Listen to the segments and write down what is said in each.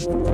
And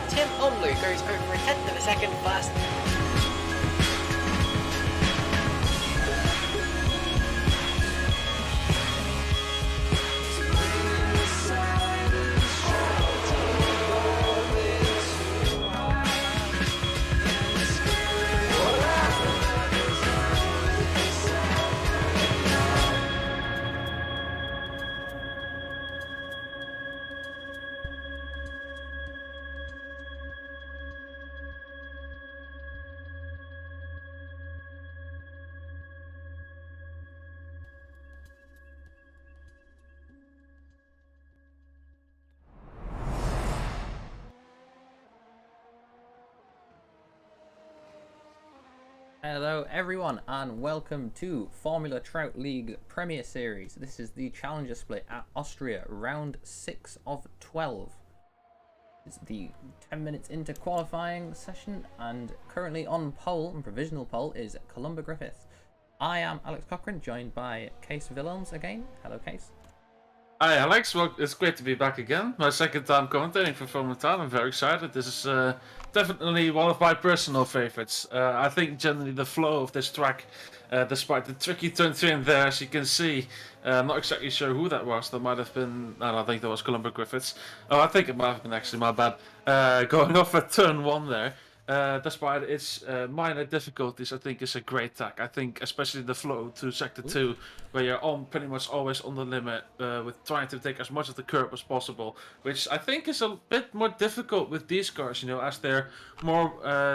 Tim Omlu goes over a tenth of a second fast. Hello everyone and welcome to Formula Trout League Premier Series. This is the Challenger split at Austria, round 6 of 12. It's the 10 minutes into qualifying session, and currently on pole, and provisional pole, is Columba Griffith. I am Alex Cochran, joined by Case Willems again. Hello Case. Hi Alex, well, it's great to be back again. My second time commentating for Formula Town. I'm very excited. This is definitely one of my personal favorites. I think generally the flow of this track, despite the tricky turn 3 in there, as you can see, I'm not exactly sure who that was. That might have been, I don't think that was Columba Griffiths. Oh, I think it might have been actually, my bad. Going off at turn 1 there. Despite its minor difficulties, I think it's a great track. I think especially the flow to sector 2, where you're on pretty much always on the limit, with trying to take as much of the curb as possible, which I think is a bit more difficult with these cars, you know, as they're more,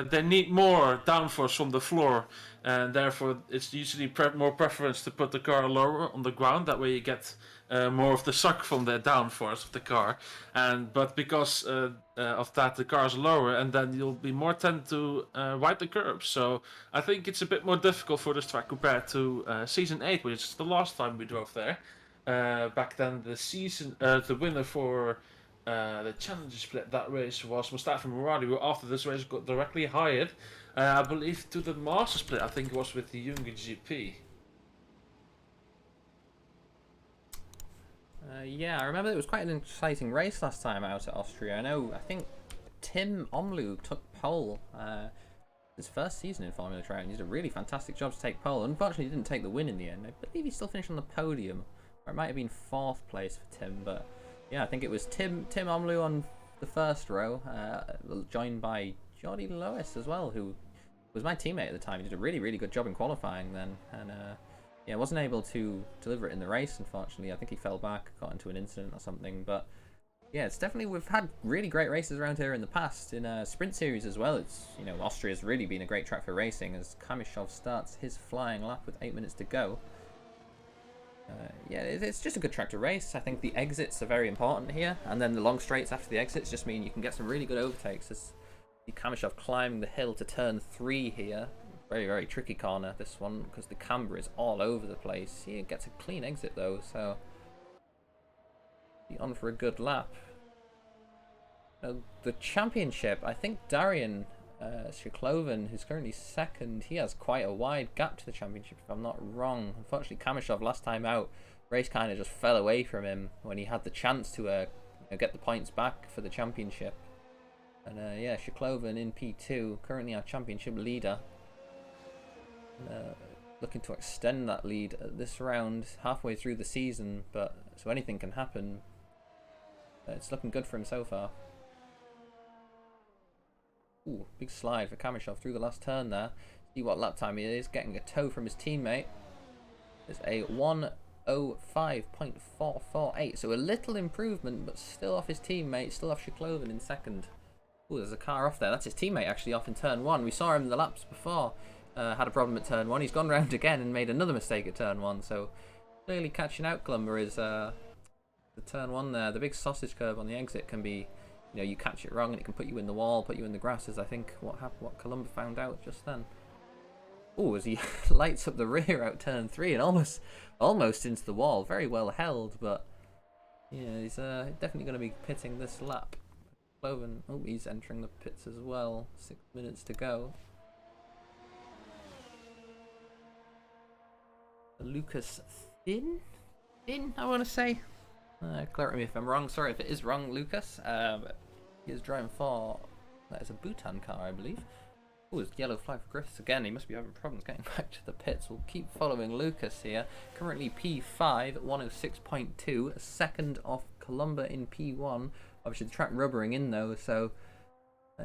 they need more downforce from the floor, and therefore it's usually more preference to put the car lower on the ground. That way you get more of the suck from the downforce of the car, but because of that, the car is lower, and then you'll be more tend to ride the curbs. So I think it's a bit more difficult for this track compared to season 8, which is the last time we drove there. Back then, the winner for the Challenger split that race was Mustafa Muradi, who after this race got directly hired, I believe, to the Master split. I think it was with the Younger GP. Yeah, I remember it was quite an exciting race last time out at Austria. I think Tim Omlu took pole his first season in Formula Trout, and he did a really fantastic job to take pole. Unfortunately, he didn't take the win in the end. I believe he still finished on the podium, or it might have been 4th place for Tim. But yeah, I think it was Tim Omlu on the first row, joined by Jordi Lois as well, who was my teammate at the time. He did a really good job in qualifying then, and yeah, wasn't able to deliver it in the race, unfortunately. I think he fell back, got into an incident or something. But yeah, it's definitely, we've had really great races around here in the past, in Sprint Series as well. It's, you know, Austria's really been a great track for racing, as Kamishov starts his flying lap with 8 minutes to go. Yeah, it's just a good track to race. I think the exits are very important here, and then the long straights after the exits just mean you can get some really good overtakes. Kamishov climbing the hill to turn 3 here. Very, very tricky corner, this one, because the camber is all over the place. He gets a clean exit, though, so be on for a good lap. The championship, I think Darian Shiklovin, who's currently 2nd, he has quite a wide gap to the championship, if I'm not wrong. Unfortunately, Kamishov, last time out, race kind of just fell away from him when he had the chance to get the points back for the championship. And yeah, Shiklovin in P2, currently our championship leader. Looking to extend that lead at this round, halfway through the season, but so anything can happen. It's looking good for him so far. Ooh, big slide for Kamishov through the last turn there. See what lap time he is, getting a tow from his teammate. It's a 1:05.448, so a little improvement, but still off his teammate, still off Shiklovin in 2nd. Ooh, there's a car off there. That's his teammate actually off in turn 1. We saw him in the laps before. Had a problem at turn 1. He's gone round again and made another mistake at turn 1. So clearly catching out Columba is the turn 1 there. The big sausage curve on the exit can be, you know, you catch it wrong and it can put you in the wall, put you in the grasses. I think what Columba found out just then. Oh, as he lights up the rear out turn 3 and almost into the wall. Very well held, but yeah, he's definitely going to be pitting this lap. Cloven, oh, he's entering the pits as well. 6 minutes to go. Lucas Thin, I want to say. Correct me if I'm wrong. Sorry if it is wrong, Lucas. He is driving for, that is a Bhutan car, I believe. Oh, it's yellow flag for Griffiths again. He must be having problems getting back to the pits. We'll keep following Lucas here. Currently P5 at 106.2. 2nd off Columba in P1. Obviously the track rubbering in though, so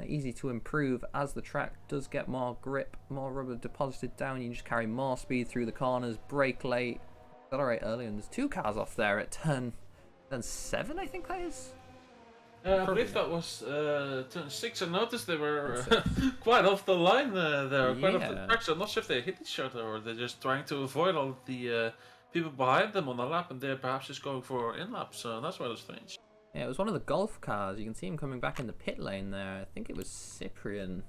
easy to improve as the track does get more grip, more rubber deposited down. You just carry more speed through the corners, brake late, accelerate early, and there's 2 cars off there at turn 7, I think that is. I believe that was turn 6. I noticed they were quite off the line there, quite off the track. So I'm not sure if they hit each other or they're just trying to avoid all the people behind them on the lap, and they're perhaps just going for in-lap. So that's rather strange. Yeah, it was one of the golf cars. You can see him coming back in the pit lane there. I think it was Cyprian.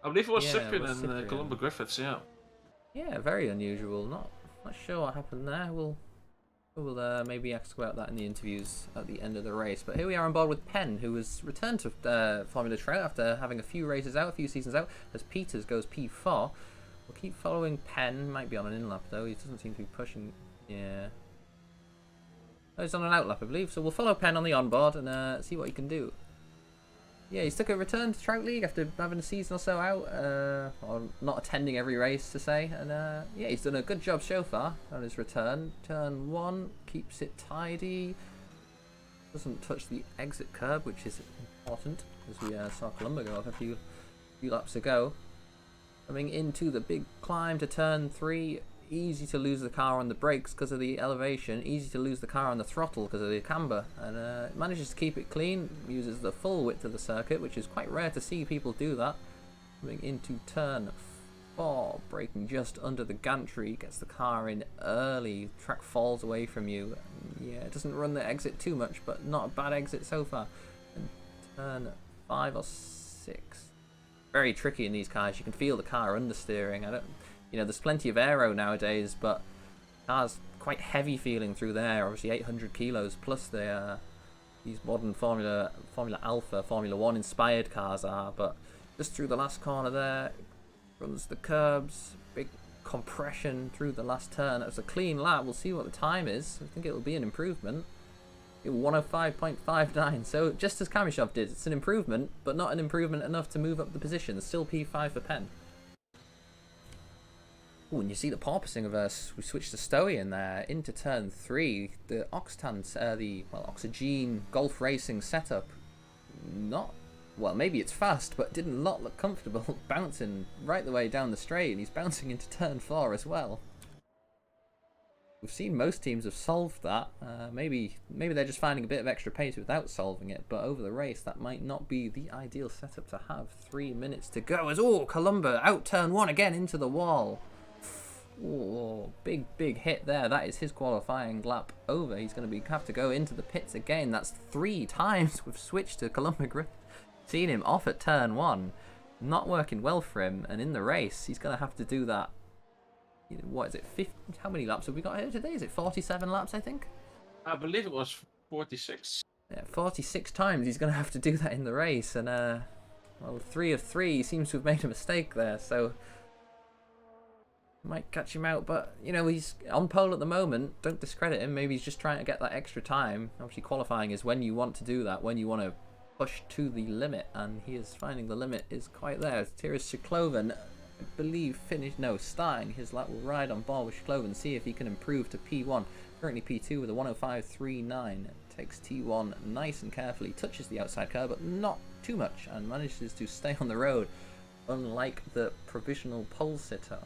I believe it was Cyprian and Columba Griffiths, yeah. Yeah, very unusual. Not sure what happened there. We'll maybe ask about that in the interviews at the end of the race. But here we are on board with Penn, who has returned to Formula Trout after having a few races out, a few seasons out, as Peters goes P4. We'll keep following Penn. Might be on an in-lap though. He doesn't seem to be pushing. Yeah. Oh, he's on an outlap, I believe. So we'll follow Penn on the onboard and see what he can do. Yeah, he's took a return to Trout League after having a season or so out, or not attending every race to say. And yeah, he's done a good job so far on his return. Turn 1, keeps it tidy. Doesn't touch the exit curb, which is important, as we saw Columba go off a few laps ago. Coming into the big climb to turn 3. Easy to lose the car on the brakes because of the elevation, easy to lose the car on the throttle because of the camber, and manages to keep it clean, uses the full width of the circuit, which is quite rare to see people do that. Coming into turn 4, braking just under the gantry, gets the car in early, track falls away from you. Yeah, it doesn't run the exit too much, but not a bad exit so far. And turn 5 or 6. Very tricky in these cars, you can feel the car understeering. You know, there's plenty of aero nowadays, but cars quite heavy feeling through there. Obviously 800 kilos plus these modern Formula Alpha, Formula 1 inspired cars are. But just through the last corner there, runs the curbs, big compression through the last turn. It was a clean lap. We'll see what the time is. I think it will be an improvement. 105.59. So just as Kamishov did, it's an improvement, but not an improvement enough to move up the position. Still P5 for Penn. Ooh, and you see the porpoising of us. We switched to Stoey in there into turn 3. The Oxygen golf racing setup, maybe it's fast, but didn't look comfortable. Bouncing right the way down the straight, and he's bouncing into turn 4 as well. We've seen most teams have solved that. Maybe they're just finding a bit of extra pace without solving it, but over the race that might not be the ideal setup to have. 3 minutes to go as Columba out turn 1 again into the wall. Oh, big hit there. That is his qualifying lap over. He's going to have to go into the pits again. That's 3 times we've switched to Columba Griffiths. Seen him off at turn 1. Not working well for him. And in the race, he's going to have to do that. You know, what is it? 50, how many laps have we got here today? Is it 47 laps, I think? I believe it was 46. Yeah, 46 times he's going to have to do that in the race. And, well, 3 of 3 seems to have made a mistake there. So, might catch him out. But, you know, he's on pole at the moment. Don't discredit him. Maybe he's just trying to get that extra time. Obviously, qualifying is when you want to do that. When you want to push to the limit. And he is finding the limit is quite there. Here is Shikloven, I believe, starting his lap. Will ride on board with Shikloven. See if he can improve to P1. Currently P2 with a 105.39. Takes T1 nice and carefully. Touches the outside curb, but not too much. And manages to stay on the road. Unlike the provisional pole sitter.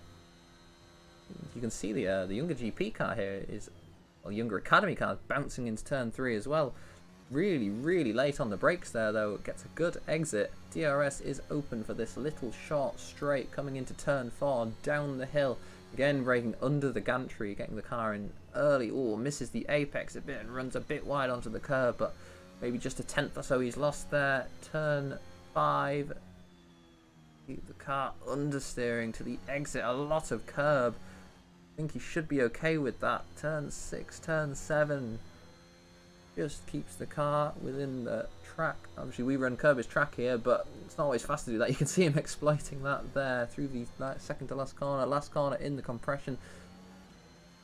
You can see the younger GP car here is, well, younger academy car bouncing into turn 3 as well. Really, really late on the brakes there though. It gets a good exit. DRS is open for this little short straight coming into turn 4 down the hill. Again braking under the gantry, getting the car in early. Oh, misses the apex a bit and runs a bit wide onto the curb, but maybe just a tenth or so he's lost there. Turn 5. Keep the car understeering to the exit. A lot of curb. I think he should be okay with that. Turn 6, turn 7. Just keeps the car within the track. Obviously we run Kirby's track here, but it's not always fast to do that. You can see him exploiting that there through the second to last corner in the compression,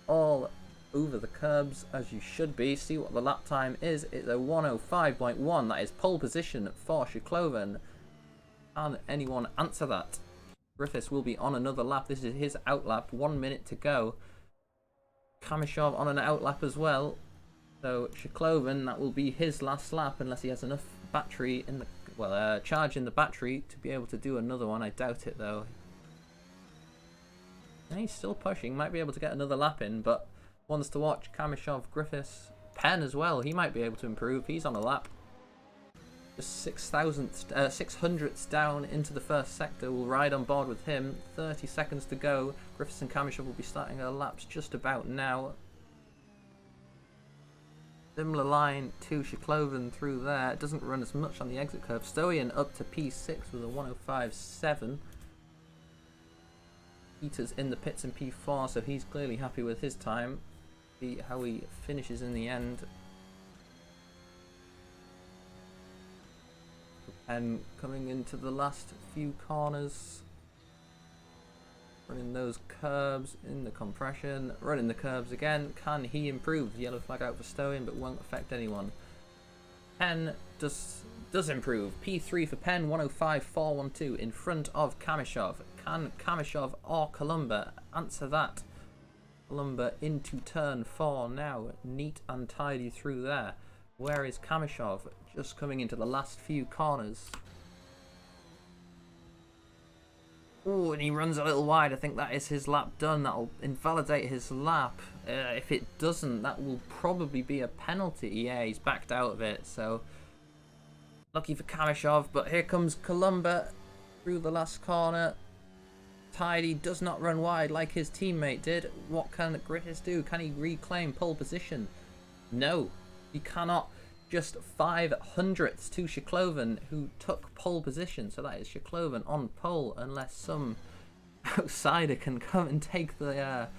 all over the curbs as you should be. See what the lap time is. It's a 105.1. That is pole position for Shikloven. Can anyone answer that? Griffiths will be on another lap. This is his out lap. 1 minute to go. Kamishov on an out lap as well. So Shikloven, that will be his last lap unless he has enough battery in the, well, charge in the battery to be able to do another one. I doubt it though. And he's still pushing, might be able to get another lap in, but ones to watch: Kamishov, Griffiths, Penn as well. He might be able to improve. He's on a lap. Just 600ths down into the first sector. We'll ride on board with him. 30 seconds to go. Griffiths and Kamishov will be starting their laps just about now. Similar line to Shikloven through there. It doesn't run as much on the exit curve. Stoyan up to P6 with a 105.7. Peter's in the pits in P4, so he's clearly happy with his time. See how he finishes in the end. And coming into the last few corners. Running those curbs in the compression, running the curbs again. Can he improve? Yellow flag out for Stoyan, but won't affect anyone. Penn does improve. P3 for Penn, 105.412 in front of Kamishov. Can Kamishov or Columba answer that? Columba into turn 4 now. Neat and tidy through there. Where is Kamishov? Just coming into the last few corners. Oh, and he runs a little wide. I think that is his lap done. That'll invalidate his lap. If it doesn't, that will probably be a penalty. Yeah, he's backed out of it, so lucky for Kamishov. But here comes Columba through the last corner. Tidy, does not run wide like his teammate did. What can Griffiths do? Can he reclaim pole position? No, he cannot. Just 500ths to Shikloven, who took pole position. So that is Shikloven on pole, unless some outsider can come and take the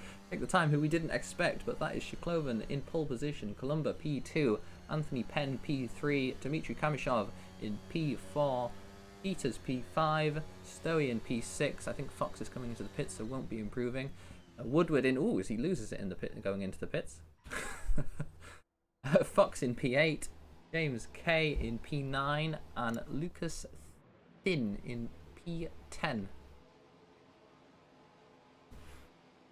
time, who we didn't expect. But that is Shikloven in pole position. Columba P2, Anthony Penn P3, Dmitry Kamishov in P4, Peters P5, Stoyan P6. I think Fox is coming into the pits, so won't be improving. Woodward in, ooh, as he loses it in the pit, going into the pits. Fox in P8, James K in P9, and Lucas Thin in P10.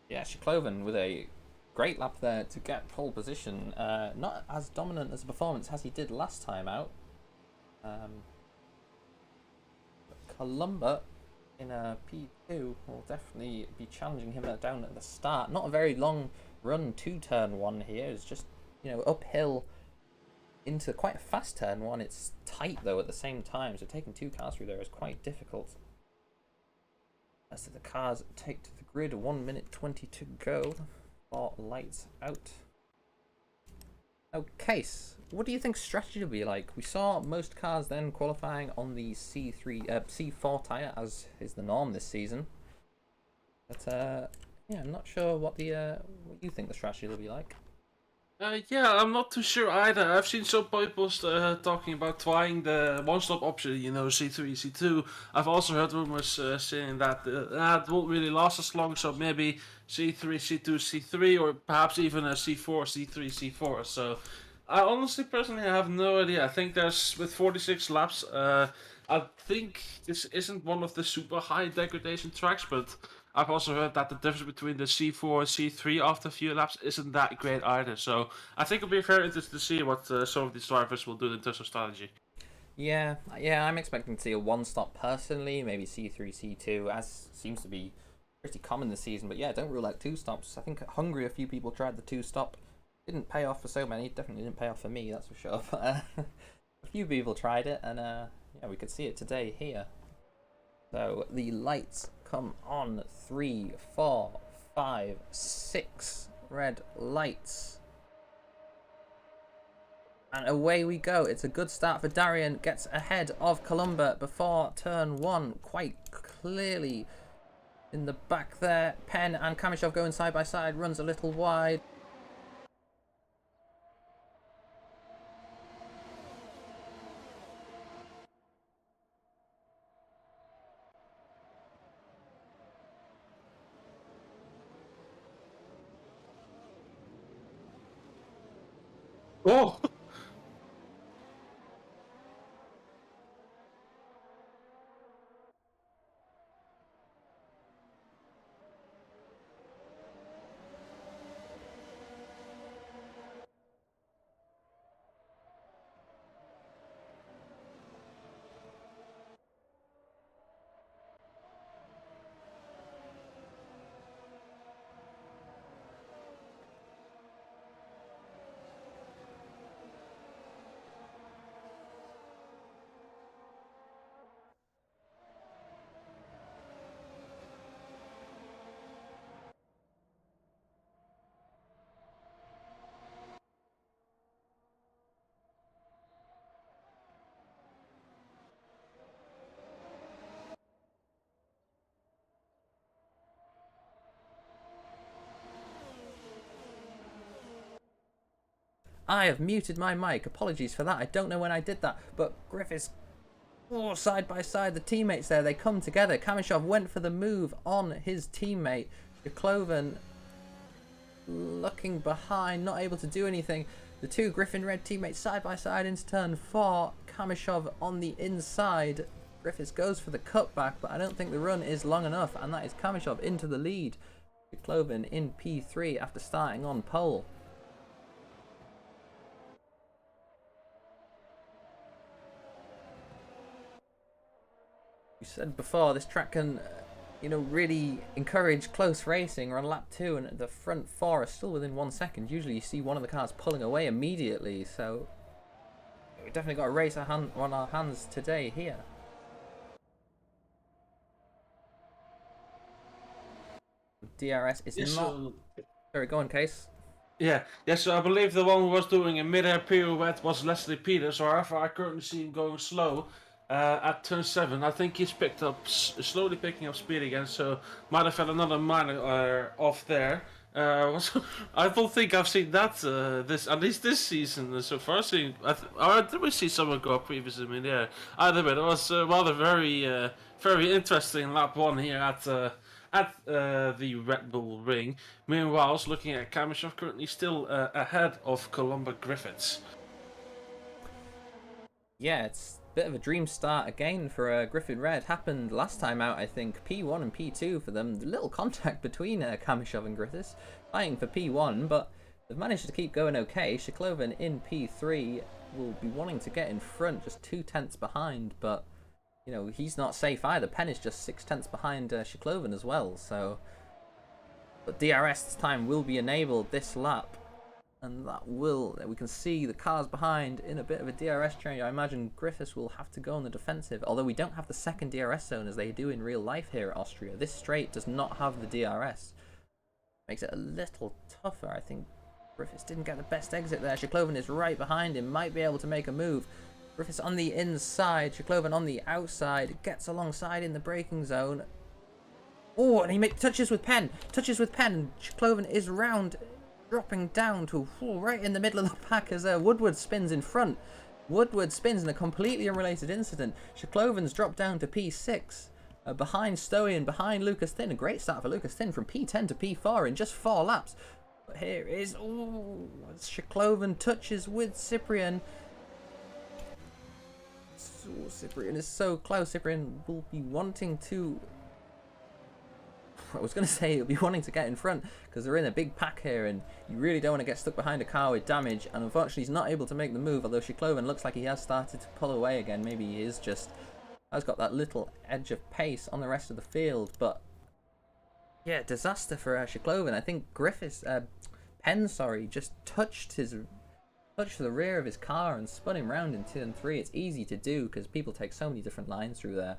Yeah, Shikloven with a great lap there to get pole position. Not as dominant as a performance as he did last time out. Columba in a P2 will definitely be challenging him down at the start. Not a very long run to turn 1 here. It's just, you know, uphill into quite a fast turn 1. It's tight though at the same time, so taking 2 cars through there is quite difficult. As the cars take to the grid, 1 minute 20 to go for lights out. Okay, what do you think strategy will be like? We saw most cars then qualifying on the C4 tyre, as is the norm this season. But yeah, I'm not sure what you think the strategy will be like. Yeah, I'm not too sure either. I've seen some people talking about trying the one-stop option, you know, C3, C2. I've also heard rumors saying that it won't really last as long, so maybe C3, C2, C3, or perhaps even a C4, C3, C4. So I honestly, personally, have no idea. I think there's, with 46 laps, I think this isn't one of the super high degradation tracks, but I've also heard that the difference between the C4 and C3 after a few laps isn't that great either. So I think it'll be very interesting to see what some of these drivers will do in terms of strategy. Yeah, I'm expecting to see a one-stop personally, maybe C3, C2, as seems to be pretty common this season. But yeah, don't rule out two stops. I think at Hungary a few people tried the two-stop. Didn't pay off for so many. Definitely didn't pay off for me, that's for sure. But a few people tried it, and yeah, we could see it today here. So the lights come on. 3, 4, 5, 6 red lights. And away we go. It's a good start for Darian. Gets ahead of Columba before turn 1. Quite clearly in the back there. Penn and Kamishov going side by side. Runs a little wide. Oh! I have muted my mic. Apologies for that. I don't know when I did that. But Griffiths, side by side, the teammates there, they come together. Kamishov went for the move on his teammate. Cloven looking behind, not able to do anything. The two Griffin Red teammates side by side into turn 4. Kamishov on the inside. Griffiths goes for the cutback, but I don't think the run is long enough. And that is Kamishov into the lead. Cloven in P3 after starting on pole. Said before, this track can you know, really encourage close racing. We're on lap 2 and the front 4 are still within 1 second. Usually you see one of the cars pulling away immediately, so we've definitely got a race on our hands today here. DRS is not... Sorry, go on, Case. Yeah, so I believe the one who was doing a mid-air pirouette was Leslie Peters, or however I currently see him going slow at turn 7. I think he's picked up, slowly picking up speed again, so might have had another minor off there. I don't think I've seen that at least this season so far. Did we see someone go up previously in the air? Either way, it was rather very interesting lap 1 here at the Red Bull Ring. Meanwhile, looking at Kamishov, currently still ahead of Columba Griffiths. Yeah, it's a bit of a dream start again for Griffin Red. Happened last time out, I think. P1 and P2 for them. A little contact between Kamishov and Griffiths, fighting for P1, but they've managed to keep going okay. Shiklovan in P3 will be wanting to get in front, just 2/10 behind, but you know, he's not safe either. Penn is just 6/10 behind Shiklovan as well, so... But DRS this time will be enabled this lap, and that will... We can see the cars behind in a bit of a DRS change. I imagine Griffiths will have to go on the defensive, although we don't have the second DRS zone as they do in real life here at Austria. This straight does not have the DRS. Makes it a little tougher, I think. Griffiths didn't get the best exit there. Chikloven is right behind him, might be able to make a move. Griffiths on the inside, Chikloven on the outside, gets alongside in the braking zone. Oh, and he touches with Penn, and Chikloven is round, dropping down to right in the middle of the pack as Woodward spins in front. Woodward spins in a completely unrelated incident. Chikloven's dropped down to P6. Behind Stoey and behind Lucas Thin. A great start for Lucas Thin from P10 to P4 in just 4 laps. But here is, Chikloven touches with Cyprian. Cyprian is so close. Cyprian will be wanting to... I was going to say he'll be wanting to get in front because they're in a big pack here and you really don't want to get stuck behind a car with damage. And unfortunately he's not able to make the move, although Chikloven looks like he has started to pull away again. Maybe he is just... has got that little edge of pace on the rest of the field. But yeah, disaster for Chikloven. I think Penn, just touched the rear of his car and spun him round in turn 3. It's easy to do because people take so many different lines through there.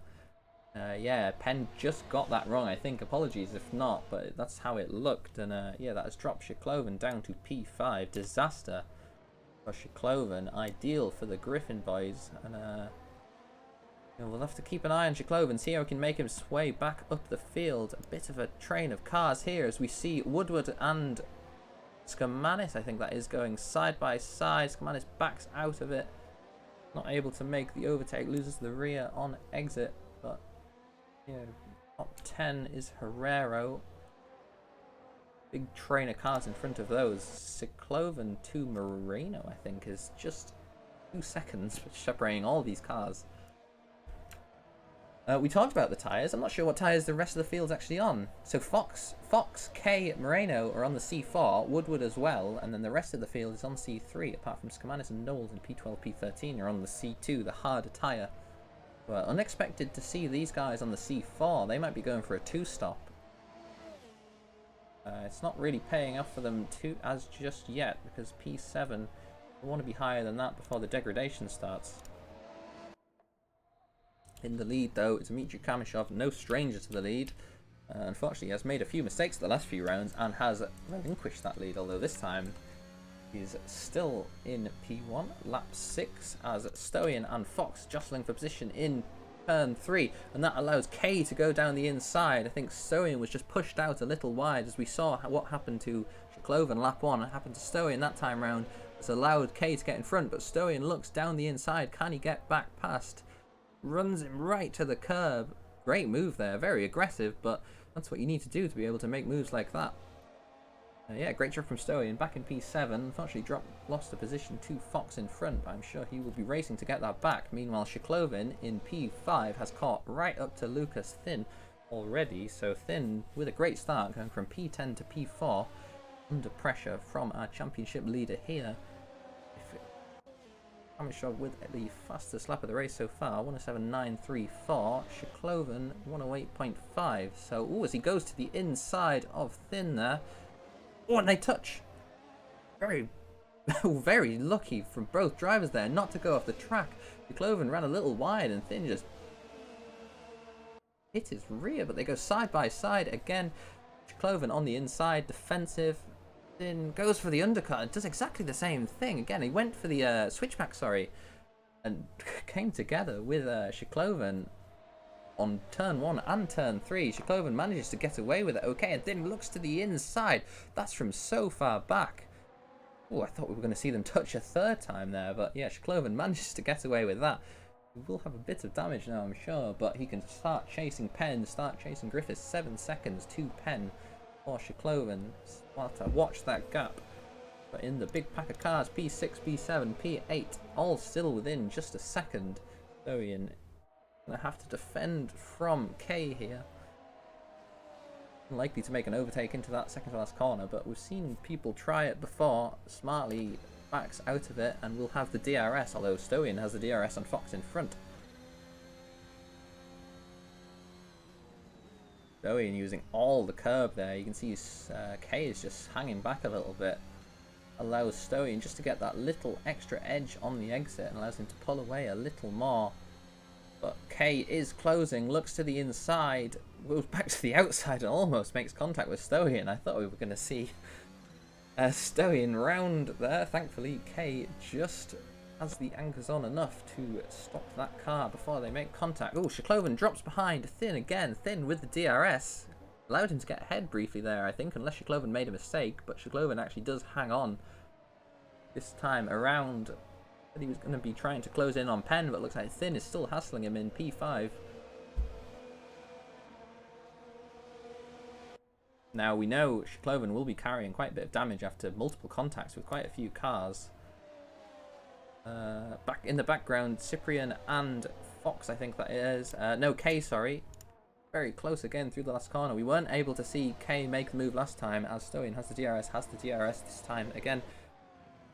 Yeah, Penn just got that wrong, I think. Apologies if not, but that's how it looked. And yeah, that has dropped Chikloven down to P5. Disaster for Chikloven. Ideal for the Griffin boys. And we'll have to keep an eye on Chikloven, see how we can make him sway back up the field. A bit of a train of cars here as we see Woodward and Skamanis, I think that is, going side by side. Skamanis backs out of it. Not able to make the overtake, loses the rear on exit. But yeah, top 10 is Herrero. Big train of cars in front of those. Chikloven to Moreno, I think, is just 2 seconds separating all these cars. We talked about the tyres. I'm not sure what tyres the rest of the field's actually on. So Fox, Kay, Moreno are on the C4, Woodward as well, and then the rest of the field is on C3, apart from Skamanis and Knowles in P12, P13 are on the C2, the harder tyre. Well, unexpected to see these guys on the C4. They might be going for a 2-stop. It's not really paying off for them as just yet, because P7 will want to be higher than that before the degradation starts. In the lead, though, is Dmitry Kamishov, no stranger to the lead. Unfortunately, he has made a few mistakes the last few rounds and has relinquished that lead, although this time he's still in P1, lap 6, as Stoyan and Fox jostling for position in turn 3, and that allows Kay to go down the inside. I think Stoyan was just pushed out a little wide, as we saw what happened to Chikloven lap 1. It happened to Stoyan that time round. It's allowed Kay to get in front, but Stoyan looks down the inside. Can he get back past? Runs him right to the curb. Great move there, very aggressive, but that's what you need to do to be able to make moves like that. Yeah, great job from Stoyan, back in P7. Unfortunately lost the position to Fox in front, but I'm sure he will be racing to get that back. Meanwhile, Chikloven in P5 has caught right up to Lucas Thin already, so Thin with a great start, going from P10 to P4, under pressure from our championship leader here. Kamishov with the fastest lap of the race so far, 107.934. Chikloven 108.5. So, as he goes to the inside of Thin there. Oh, and they touch. Very, very lucky from both drivers there not to go off the track. Chikloven ran a little wide and Thin just hit his rear, but they go side by side again. Chikloven on the inside, defensive. Thin goes for the undercut and does exactly the same thing. Again, he went for the switchback, and came together with Chikloven on turn 1 and turn 3. Chikloven manages to get away with it okay, and then looks to the inside. That's from so far back. Oh, I thought we were going to see them touch a third time there, but yeah, Chikloven manages to get away with that. He will have a bit of damage now, I'm sure, but he can start chasing Penn, start chasing Griffiths. 7 seconds to Penn for Chikloven. We'll have to watch that gap. But in the big pack of cars, P6, P7, P8, all still within just a second. Stoyan gonna have to defend from K here. Unlikely to make an overtake into that second to last corner, but we've seen people try it before. Smartly backs out of it, and we'll have the DRS, although Stoyan has the DRS on Fox in front. Stoyan using all the curb there. You can see K is just hanging back a little bit. Allows Stoyan just to get that little extra edge on the exit and allows him to pull away a little more. But K is closing, looks to the inside, goes back to the outside and almost makes contact with Stoyan. I thought we were going to see Stowing round there. Thankfully, K just has the anchors on enough to stop that car before they make contact. Oh, Shkloven drops behind. Thin again. Thin with the DRS. Allowed him to get ahead briefly there, I think, unless Shkloven made a mistake. But Shkloven actually does hang on this time around. But he was going to be trying to close in on Penn, but looks like Thin is still hassling him in P5. Now we know Shkloven will be carrying quite a bit of damage after multiple contacts with quite a few cars. Back in the background, Cyprian and Fox, I think that is. No, K, sorry. Very close again through the last corner. We weren't able to see K make the move last time, as Stoyan has the DRS this time again.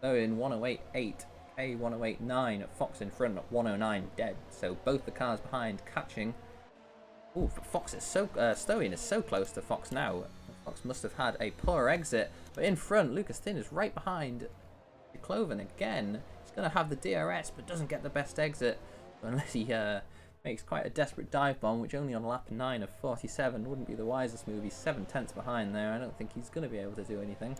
Stoyan 108.8, K 108.9, Fox in front at 109 dead. So both the cars behind catching. Ooh, Fox is so Stoyan is so close to Fox now. Fox must have had a poor exit, but in front, Lucas Thin is right behind Cloven again. He's going to have the DRS, but doesn't get the best exit unless he makes quite a desperate dive bomb, which only on lap 9 of 47 wouldn't be the wisest move. He's 7/10 behind there. I don't think he's going to be able to do anything.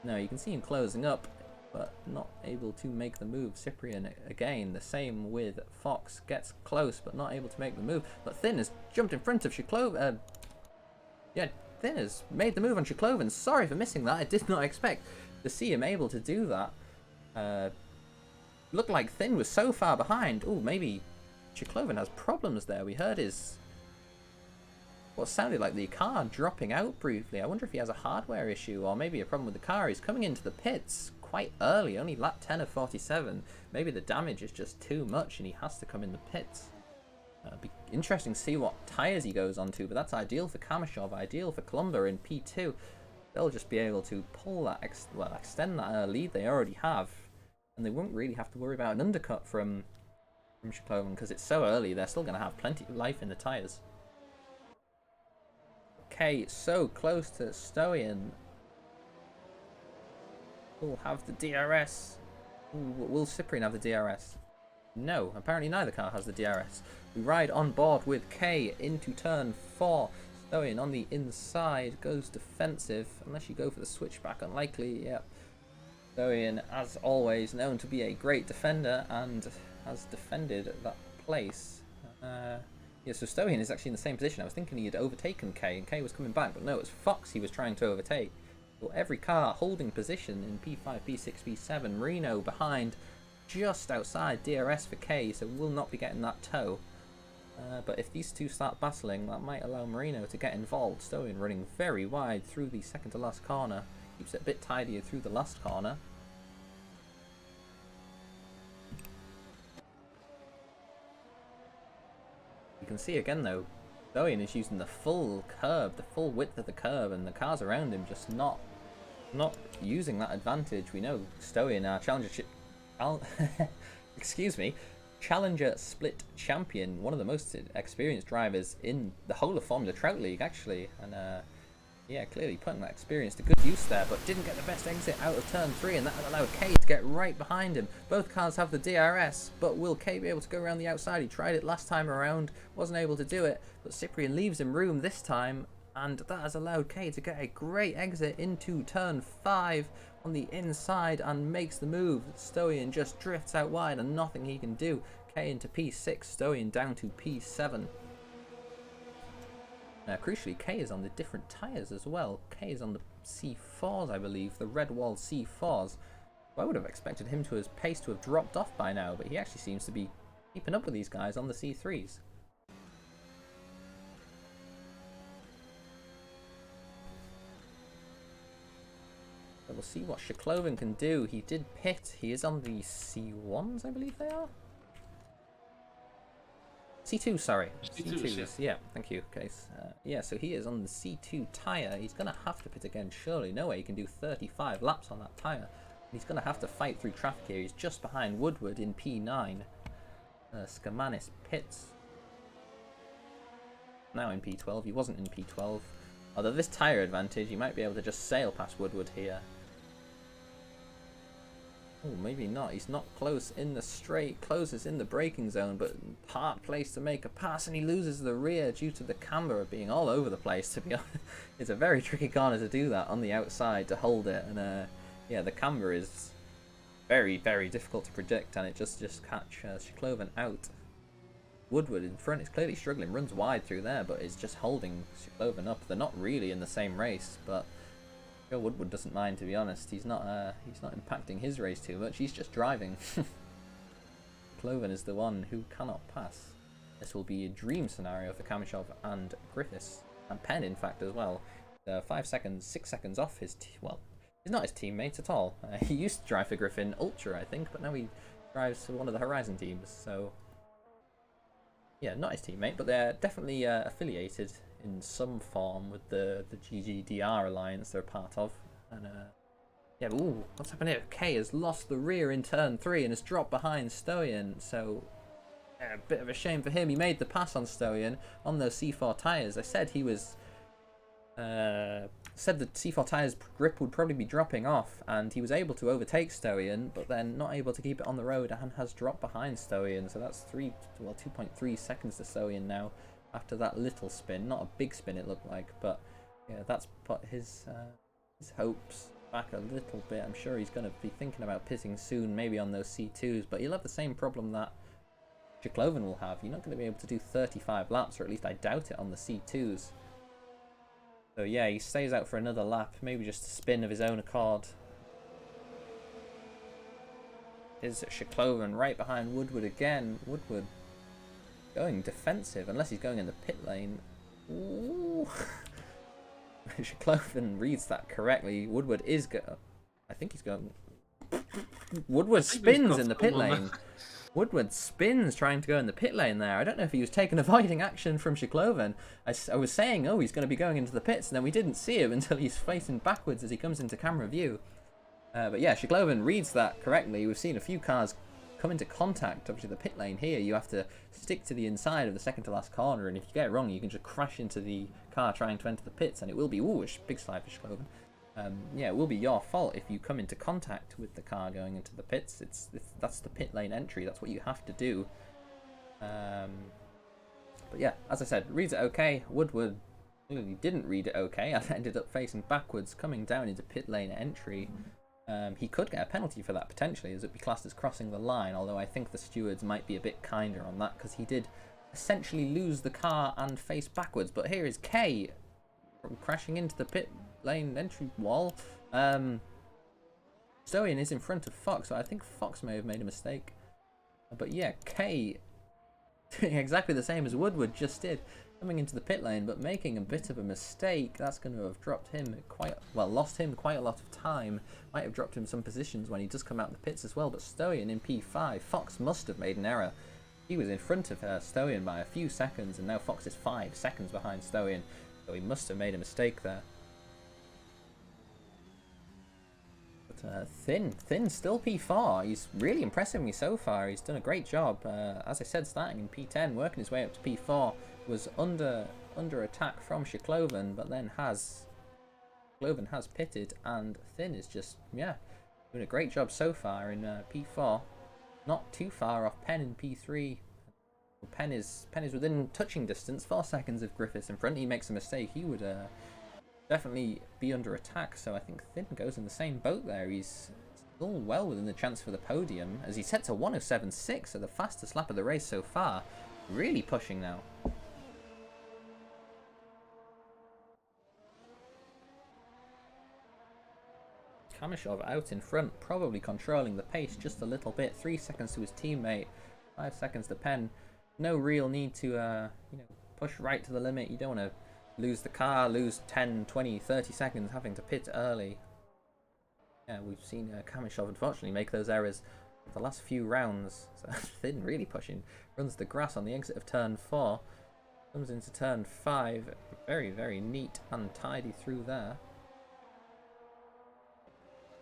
No, you can see him closing up, but not able to make the move. Cyprian again, the same with Fox, gets close, but not able to make the move. But Thin has jumped in front of Shkloven. Yeah, Thin has made the move on Shkloven. Sorry for missing that. I did not expect to see him able to do that. Looked like Thin was so far behind. Oh, maybe Shkloven has problems there. We heard his... what sounded like the car dropping out briefly. I wonder if he has a hardware issue or maybe a problem with the car. He's coming into the pits quite early, only lap 10 of 47. Maybe the damage is just too much and he has to come in the pits. It'll be interesting to see what tyres he goes onto, but that's ideal for Kamashov, ideal for Columba in P2. They'll just be able to pull that, extend that lead they already have, and they won't really have to worry about an undercut from Shkloven because it's so early. They're still going to have plenty of life in the tyres. Okay, so close to Stoyan. Will have the DRS. Ooh, will Cyprian have the DRS? No, apparently neither car has the DRS. We ride on board with K into turn 4. Stoyan on the inside goes defensive, unless you go for the switchback, unlikely, yep. Stoyan, as always, known to be a great defender and has defended that place. Yeah, so Stoyan is actually in the same position. I was thinking he had overtaken K and K was coming back, but no, it was Fox he was trying to overtake. So every car holding position in P5, P6, P7. Reno behind, just outside DRS for K, so will not be getting that tow. But if these two start battling, that might allow Marino to get involved. Stoyan running very wide through the second to last corner. Keeps it a bit tidier through the last corner. You can see again though, Stoyan is using the full curb, the full width of the curb, and the cars around him just not using that advantage. We know Stoyan, our excuse me, Challenger Split champion, one of the most experienced drivers in the whole of Formula Trout League actually, and yeah, clearly putting that experience to good use there, but didn't get the best exit out of turn 3, and that allowed K to get right behind him. Both cars have the DRS, but will K be able to go around the outside? He tried it last time around, wasn't able to do it, but Cyprian leaves him room this time, and that has allowed K to get a great exit into turn 5 on the inside and makes the move. Stoyan just drifts out wide and nothing he can do. K into P6, Stoyan down to P7. Crucially, K is on the different tyres as well. K is on the C4s, I believe, the red wall C4s. I would have expected him to his pace to have dropped off by now, but he actually seems to be keeping up with these guys on the C3s. So we'll see what Shkloven can do. He did pit. He is on the C1s, I believe they are. C2, sorry. C2s, yeah, thank you, Case. Yeah, so he is on the C2 tyre. He's going to have to pit again, surely. No way he can do 35 laps on that tyre. He's going to have to fight through traffic here. He's just behind Woodward in P9. Skamanis pits. Now in P12. He wasn't in P12. Although this tyre advantage, he might be able to just sail past Woodward here. Oh, maybe not. He's not close in the straight. Closes in the braking zone, but hard place to make a pass, and he loses the rear due to the camber being all over the place, to be honest. It's a very tricky corner to do that on the outside, to hold it, and Yeah, the camber is very, very difficult to predict, and it just catch Shiklovan out. Woodward in front is clearly struggling, runs wide through there, but is just holding Shiklovan up. They're not really in the same race, but Joe Woodward doesn't mind, to be honest. He's not impacting his race too much. He's just driving. Shiklovan is the one who cannot pass. This will be a dream scenario for Kamishov and Griffiths, and Penn, in fact, as well. 5 seconds, 6 seconds off his well, he's not his teammate at all. He used to drive for Griffin Ultra, I think, but now he drives for one of the Horizon teams. So yeah, not his teammate, but they're definitely affiliated in some form with the GGDR alliance they're part of. And yeah, but ooh, what's happened here? K has lost the rear in turn 3 and has dropped behind Stoyan, so a bit of a shame for him. He made the pass on Stoyan on those C4 tyres. I said he was said the C4 tyres grip would probably be dropping off, and he was able to overtake Stoyan, but then not able to keep it on the road and has dropped behind Stoyan. So that's 2.3 seconds to Stoyan now after that little spin. Not a big spin it looked like, but yeah, that's put his hopes back a little bit. I'm sure he's going to be thinking about pitting soon, maybe on those C2s, but he'll have the same problem that Shiklovan will have. You're not going to be able to do 35 laps, or at least I doubt it, on the C2s. So yeah, he stays out for another lap, maybe just a spin of his own accord. Is Shiklovan right behind Woodward again. Woodward going defensive, unless he's going in the pit lane. Ooh. Shiklovan reads that correctly. Woodward is I think he's going... Woodward spins in the pit lane. Woodward spins trying to go in the pit lane there. I don't know if he was taking avoiding action from Shiklovan. I was saying, oh, he's going to be going into the pits, and then we didn't see him until he's facing backwards as he comes into camera view. But yeah, Shiklovan reads that correctly. We've seen a few cars come into contact. Obviously, the pit lane here, you have to stick to the inside of the second to last corner, and if you get it wrong, you can just crash into the car trying to enter the pits, and it will be, ooh, a big slide for Shiklovan. Yeah, it will be your fault if you come into contact with the car going into the pits. That's the pit lane entry. That's what you have to do. But yeah, as I said, reads it okay. Woodward clearly didn't read it okay. I ended up facing backwards, coming down into pit lane entry. He could get a penalty for that potentially, as it would be classed as crossing the line. Although I think the stewards might be a bit kinder on that, because he did essentially lose the car and face backwards. But here is K crashing into the pit lane entry wall. Stoyan is in front of Fox, so I think Fox may have made a mistake. But yeah, K doing exactly the same as Woodward just did, coming into the pit lane, but making a bit of a mistake. That's going to have dropped him lost him quite a lot of time. Might have dropped him some positions when he does come out the pits as well. But Stoyan in P5, Fox must have made an error. He was in front of Stoyan by a few seconds, and now Fox is 5 seconds behind Stoyan. So he must have made a mistake there. But Thin still P4. He's really impressing me so far. He's done a great job. As I said, starting in P10, working his way up to P4. Was under attack from Shiklovan, but then Shiklovan has pitted, and Thin is just, yeah, doing a great job so far in P4. Not too far off Penn in P3. Penn is within touching distance, 4 seconds of Griffiths in front. He makes a mistake, he would definitely be under attack, so I think Thin goes in the same boat there. He's still well within the chance for the podium, as he sets a 1:07.6, so the fastest lap of the race so far. Really pushing now. Kamishov out in front, probably controlling the pace just a little bit. 3 seconds to his teammate, 5 seconds to Penn. No real need to push right to the limit. You don't want to lose the car, lose 10, 20, 30 seconds having to pit early. Yeah, we've seen Kamishov unfortunately make those errors the last few rounds. So Thin really pushing. Runs the grass on the exit of turn 4. Comes into turn 5. Very, very neat and tidy through there.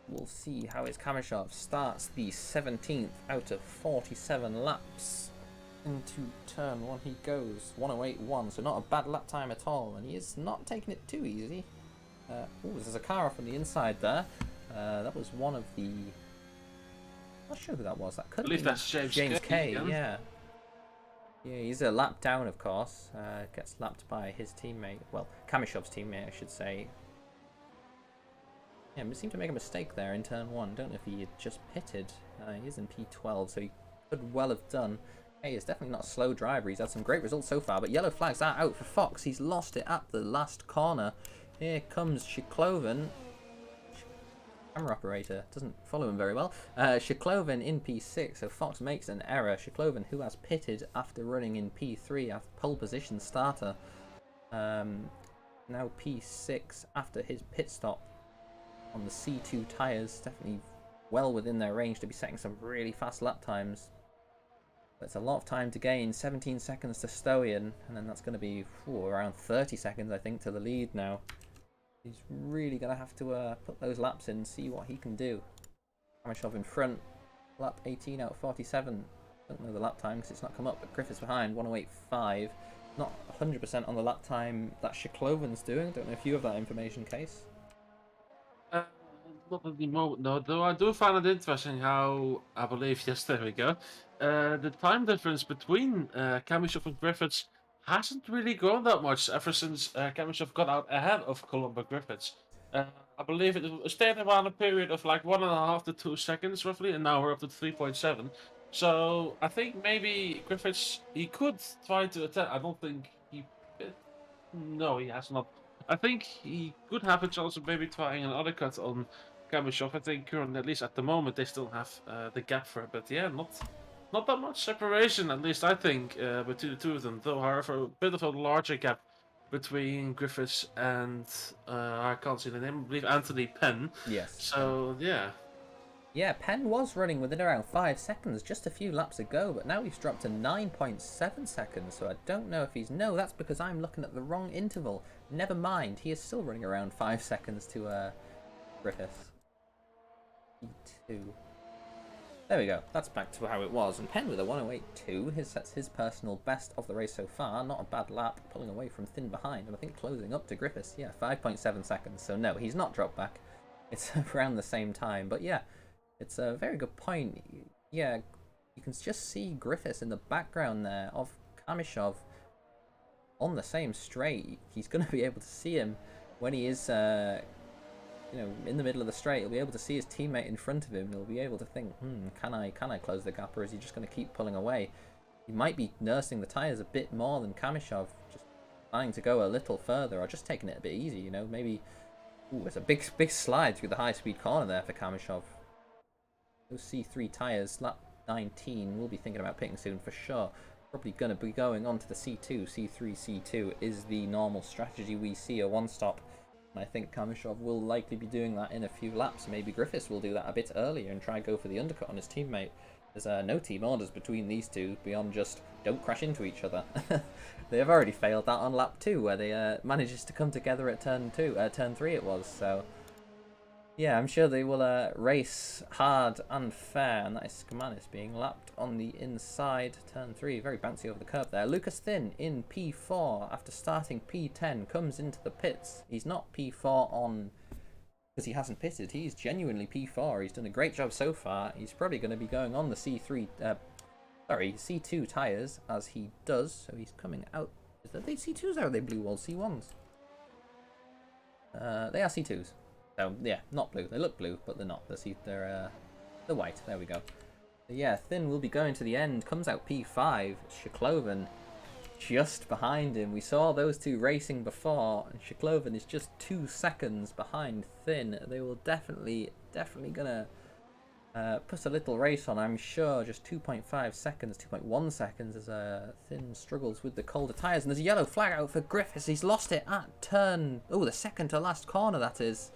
We'll see how his Kamishov starts the 17th out of 47 laps. Into turn 1 he goes, 1:08.1, so not a bad lap time at all, and he is not taking it too easy. There's a car off on the inside there. That was one of the... Not sure who that was. That could I believe be that's James K. again. Yeah. Yeah, he's a lap down, of course. Gets lapped by his teammate. Well, Kamishov's teammate, I should say. Yeah, we seemed to make a mistake there in turn 1. Don't know if he had just pitted. He is in P12, so he could well have done. Hey, he's definitely not a slow driver. He's had some great results so far, but yellow flags are out for Fox. He's lost it at the last corner. Here comes Shikloven. Camera operator doesn't follow him very well. Shikloven in P6, so Fox makes an error. Shikloven, who has pitted after running in P3 as pole position starter. Now P6 after his pit stop on the C2 tyres, definitely well within their range to be setting some really fast lap times. But it's a lot of time to gain, 17 seconds to Stoyan, and then that's going to be around 30 seconds, I think, to the lead now. He's really going to have to put those laps in, see what he can do. Kamishov in front, lap 18 out of 47. Don't know the lap time because it's not come up, but Griffiths behind, 108.5. Not 100% on the lap time that Shikloven's doing. Don't know if you have that information, Case. Not at the moment, no. Though I do find it interesting how, I believe, yes, there we go. The time difference between Kamishov and Griffiths hasn't really grown that much ever since Kamishov got out ahead of Columba Griffiths. I believe it stayed around a period of like 1.5 to 2 seconds roughly, and now we're up to 3.7. So I think maybe Griffiths, he could try to attack. I don't think he... No, he has not. I think he could have a chance of maybe trying an undercut on Kamishov. I think currently, at least at the moment, they still have the gap for it. But yeah, not that much separation, at least I think, between the two of them. Though, however, a bit of a larger gap between Griffiths and, I can't see the name, I believe Anthony Penn. Yes. So, yeah. Yeah, Penn was running within around 5 seconds just a few laps ago, but now he's dropped to 9.7 seconds, so I don't know if he's... No, that's because I'm looking at the wrong interval. Never mind, he is still running around 5 seconds to Griffiths. E2. There we go, that's back to how it was, and Penn with a 108.2, that's his personal best of the race so far. Not a bad lap, pulling away from thin behind, and I think closing up to Griffiths. Yeah, 5.7 seconds, so no, he's not dropped back. It's around the same time, but yeah. It's a very good point. Yeah, you can just see Griffiths in the background there of Kamishov on the same straight. He's going to be able to see him when he is, you know, in the middle of the straight. He'll be able to see his teammate in front of him. He'll be able to think, can I close the gap, or is he just going to keep pulling away? He might be nursing the tyres a bit more than Kamishov, just trying to go a little further, or just taking it a bit easy, you know, maybe... Ooh, it's a big slide through the high-speed corner there for Kamishov. Those C3 tyres, lap 19, we'll be thinking about pitting soon for sure. Probably going to be going on to the C2. C3, C2 is the normal strategy we see, a one-stop. And I think Kamishov will likely be doing that in a few laps. Maybe Griffiths will do that a bit earlier and try go for the undercut on his teammate. There's no team orders between these two beyond just don't crash into each other. They have already failed that on lap 2, where they manages to come together at turn 3 it was, so... Yeah, I'm sure they will race hard and fair, and that is Skamanis being lapped on the inside. Turn 3, very bouncy over the curb there. Lucas Thin in P4 after starting P10 comes into the pits. He's not P4 on because he hasn't pitted. He's genuinely P4. He's done a great job so far. He's probably going to be going on the C2 tyres as he does. So he's coming out. Are they C2s or are they blue wall C1s? They are C2s. So yeah, not blue. They look blue, but they're not. They're white. There we go. So, yeah, Thin will be going to the end. Comes out P5. Shikloven just behind him. We saw those two racing before, and Shikloven is just 2 seconds behind Thin. They will definitely gonna put a little race on, I'm sure. Just 2.5 seconds, 2.1 seconds as Thin struggles with the colder tyres. And there's a yellow flag out for Griffiths. He's lost it at turn... Oh, the second to last corner, that is.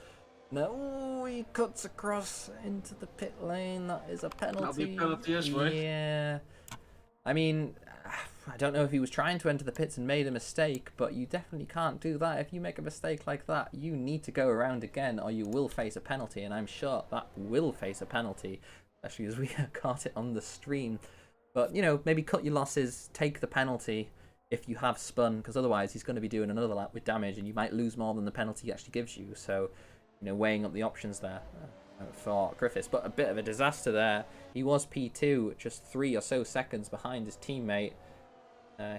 No, he cuts across into the pit lane. That is a penalty. That'll be a penalty as well. Yeah. I mean, I don't know if he was trying to enter the pits and made a mistake, but you definitely can't do that. If you make a mistake like that, you need to go around again or you will face a penalty, and I'm sure that will face a penalty, especially as we caught it on the stream. But, you know, maybe cut your losses, take the penalty if you have spun, because otherwise he's going to be doing another lap with damage and you might lose more than the penalty actually gives you. So, you know, weighing up the options there for Griffiths. But a bit of a disaster there. He was P2, just 3 or so seconds behind his teammate.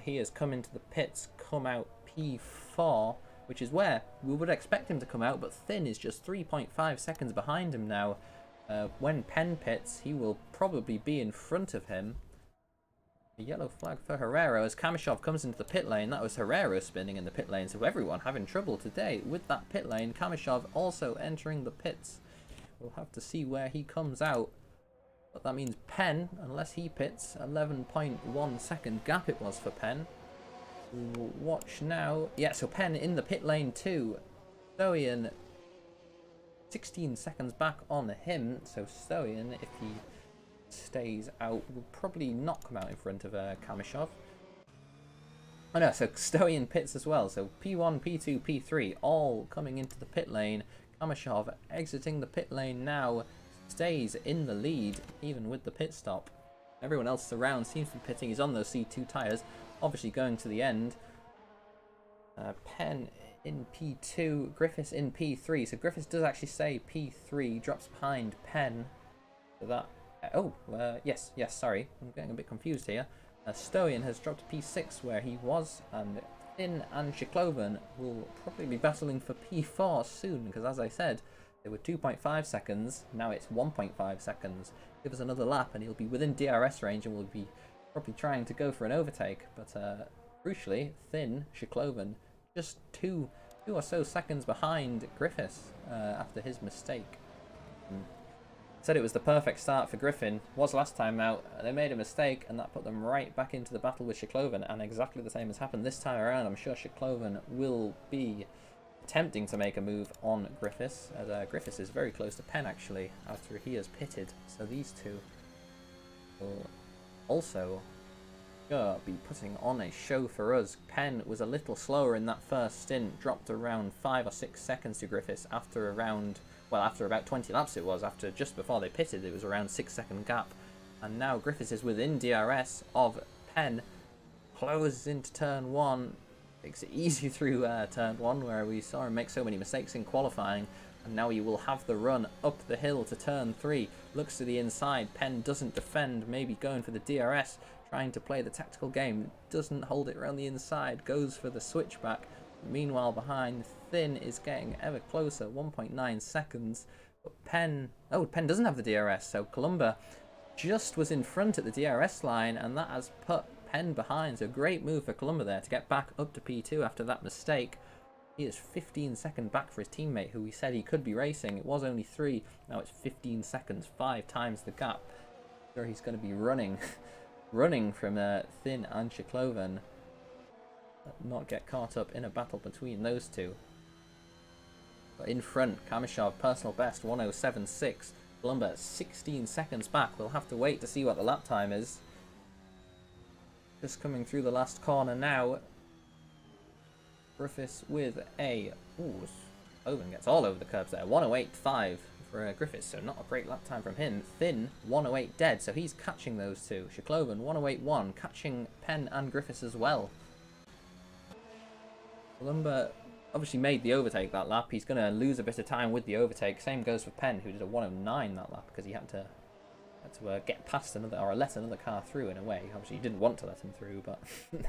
He has come into the pits, come out P4. which is where we would expect him to come out, but Thin is just 3.5 seconds behind him now. When Penn pits, he will probably be in front of him. A yellow flag for Herrero as Kamishov comes into the pit lane. That was Herrero spinning in the pit lane, so everyone having trouble today with that pit lane. Kamishov also entering the pits. We'll have to see where he comes out. But that means Penn, unless he pits, 11.1 second gap it was for Penn. We'll watch now. Yeah, so Penn in the pit lane too. Stoyan 16 seconds back on him. So Stoyan, if he stays out, will probably not come out in front of Kamishov. Oh no, so Stoyan pits as well. So P1, P2, P3 all coming into the pit lane. Kamishov exiting the pit lane now. Stays in the lead even with the pit stop. Everyone else around seems to be pitting. He's on those C2 tyres. Obviously going to the end. Penn in P2, Griffiths in P3. So Griffiths does actually say P3, drops behind Penn. So that, yes, sorry, I'm getting a bit confused here. Stoyan has dropped to P6 where he was, and Thin and Shiklovan will probably be battling for P4 soon, because as I said, they were 2.5 seconds, now it's 1.5 seconds. Give us another lap and he'll be within DRS range and we'll be probably trying to go for an overtake. But crucially, Thin, Shiklovan, just two or so seconds behind Griffiths after his mistake. Said it was the perfect start for Griffin, was last time out. They made a mistake and that put them right back into the battle with Shiklovan, and exactly the same has happened this time around. I'm sure Shiklovan will be attempting to make a move on Griffiths, as Griffiths is very close to Penn actually after he has pitted, so these two will also be putting on a show for us. Penn was a little slower in that first stint, dropped around 5 or 6 seconds to Griffiths after after about 20 laps it was, after just before they pitted it was around 6-second gap, and now Griffiths is within DRS of Penn, closes into turn 1, makes it easy through turn 1 where we saw him make so many mistakes in qualifying, and now he will have the run up the hill to turn 3, looks to the inside, Penn doesn't defend, maybe going for the DRS, trying to play the tactical game, doesn't hold it around the inside, goes for the switchback. Meanwhile behind, Thin is getting ever closer, 1.9 seconds, but Penn doesn't have the DRS, so Columba just was in front at the DRS line, and that has put Penn behind, so great move for Columba there to get back up to P2 after that mistake. He is 15 seconds back for his teammate, who he said he could be racing. It was only 3, now it's 15 seconds, 5 times the gap. Sure, he's going to be running from Thin and Shiklovan, not get caught up in a battle between those two. But in front, Kamishov, personal best, 1:07.6. Columba 16 seconds back. We'll have to wait to see what the lap time is. Just coming through the last corner now. Griffiths with a... Owen gets all over the curbs there. 1:08.5 for Griffiths, so not a great lap time from him. Thin, 1:08 dead, so he's catching those two. Shiklovan, 1:08.1, catching Penn and Griffiths as well. Columba obviously made the overtake that lap. He's going to lose a bit of time with the overtake. Same goes for Penn, who did a 1:09 that lap because he had to get past another, or let another car through in a way. Obviously he didn't want to let him through, but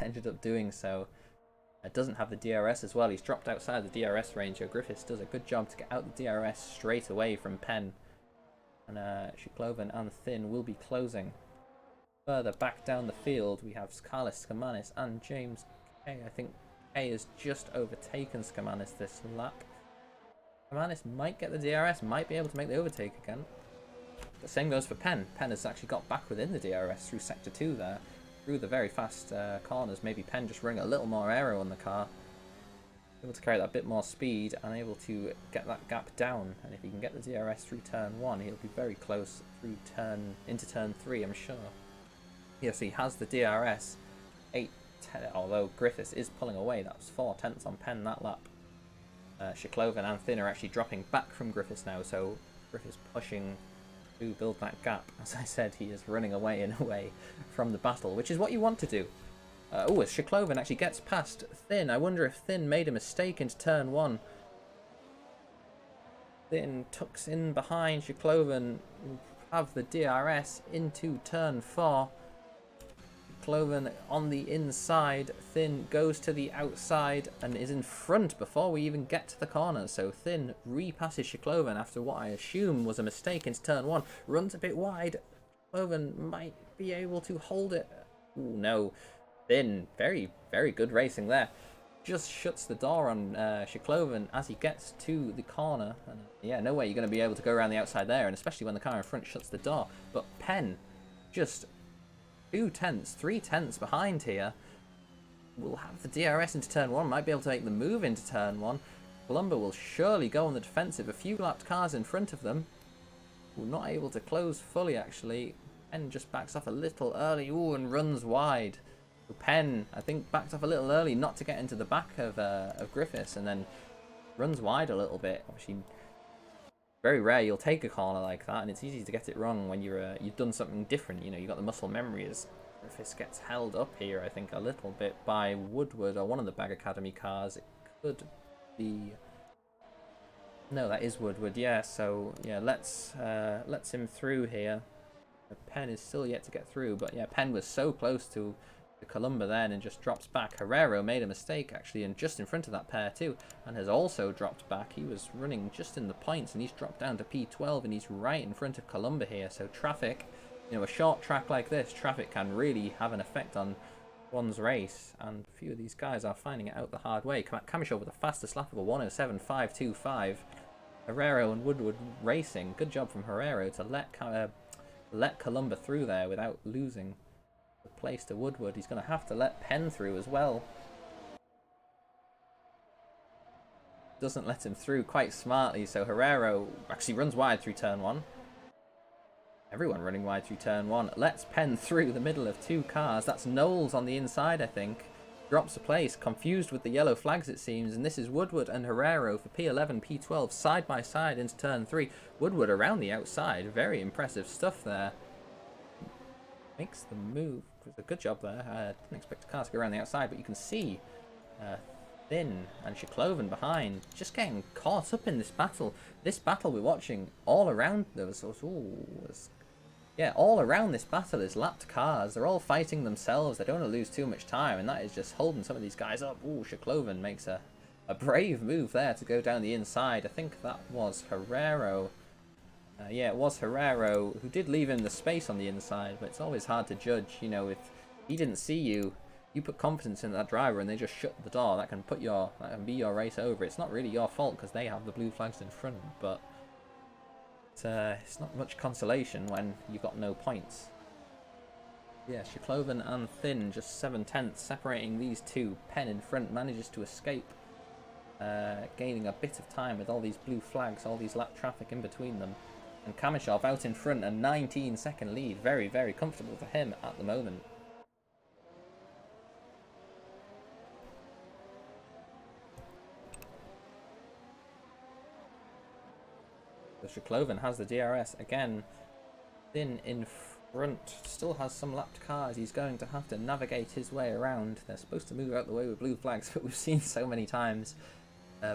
ended up doing so. Doesn't have the DRS as well. He's dropped outside the DRS range. So Griffiths does a good job to get out the DRS straight away from Penn. And Shiklovan and Thin will be closing. Further back down the field, we have Carlos Skamanis and James Kay. I think Kay has just overtaken Skamanis this lap. Skamanis might get the DRS, might be able to make the overtake again. The same goes for Penn. Penn has actually got back within the DRS through Sector 2 there. Through the very fast corners. Maybe Penn just running a little more aero on the car. Able to carry that bit more speed and able to get that gap down. And if he can get the DRS through turn 1, he'll be very close through into turn 3, I'm sure. Yes, he has the DRS. 8-10, although Griffiths is pulling away. That was 4/10 on Penn that lap. Shiklovan and Thin are actually dropping back from Griffiths now, so Griffiths pushing to build that gap. As I said, he is running away in a way from the battle, which is what you want to do. As Shiklovan actually gets past Thin. I wonder if Thin made a mistake into turn 1. Thin tucks in behind Shiklovan, have the DRS into turn 4. Shikloven on the inside. Thin goes to the outside and is in front before we even get to the corner. So Thin repasses Shikloven after what I assume was a mistake into turn 1. Runs a bit wide. Shikloven might be able to hold it. Ooh, no. Thin, very, very good racing there. Just shuts the door on Shikloven as he gets to the corner. And, yeah, no way you're going to be able to go around the outside there, and especially when the car in front shuts the door. But Penn, just 2 tenths, 3 tenths behind here, will have the DRS into turn 1, might be able to make the move into turn 1. Columba will surely go on the defensive. A few lapped cars in front of them. We're not able to close fully, actually. Penn just backs off a little early, ooh, and runs wide. Penn, I think, backed off a little early not to get into the back of Griffiths, and then runs wide a little bit. Obviously, very rare you'll take a corner like that, and it's easy to get it wrong when you've done something different. You know, you got the muscle memory. As Griffiths gets held up here, I think, a little bit by Woodward or one of the Bag Academy cars. It could be. No, that is Woodward. Yeah. So yeah, let's him through here. Penn is still yet to get through, but yeah, Penn was so close to the Columba then and just drops back. Herrero made a mistake actually, and just in front of that pair too, and has also dropped back. He was running just in the points and he's dropped down to P12, and he's right in front of Columba here. So traffic, you know, a short track like this, traffic can really have an effect on one's race, and a few of these guys are finding it out the hard way. Camishaw with the fastest lap of a 1:07.525. Herrero and Woodward racing. Good job from Herrero to let Columba through there without losing the place to Woodward. He's going to have to let Penn through as well. Doesn't let him through quite smartly, so Herrero actually runs wide through turn 1. Everyone running wide through turn 1. Lets Penn through the middle of 2 cars. That's Knowles on the inside, I think. Drops a place, confused with the yellow flags it seems, and this is Woodward and Herrero for P11, P12 side by side into turn 3. Woodward around the outside, very impressive stuff there. Makes the move. It was a good job there. I didn't expect the car to go around the outside, but you can see Thin and Shikloven behind, just getting caught up in this battle. This battle we're watching all around all around this battle is lapped cars. They're all fighting themselves. They don't want to lose too much time, and that is just holding some of these guys up. Ooh, Shikloven makes a brave move there to go down the inside. I think that was Herrero. Yeah, it was Herrero who did leave him the space on the inside, but it's always hard to judge. You know, if he didn't see you, you put confidence in that driver and they just shut the door. That can be your race over. It's not really your fault because they have the blue flags in front, but it's not much consolation when you've got no points. Yeah, Shikloven and Thin just 7 tenths separating these two. Penn in front manages to escape, gaining a bit of time with all these blue flags, all these lap traffic in between them. And Kamishov out in front, a 19-second lead. Very, very comfortable for him at the moment. So Shikloven has the DRS again. Thin in front, still has some lapped cars. He's going to have to navigate his way around. They're supposed to move out the way with blue flags, but we've seen so many times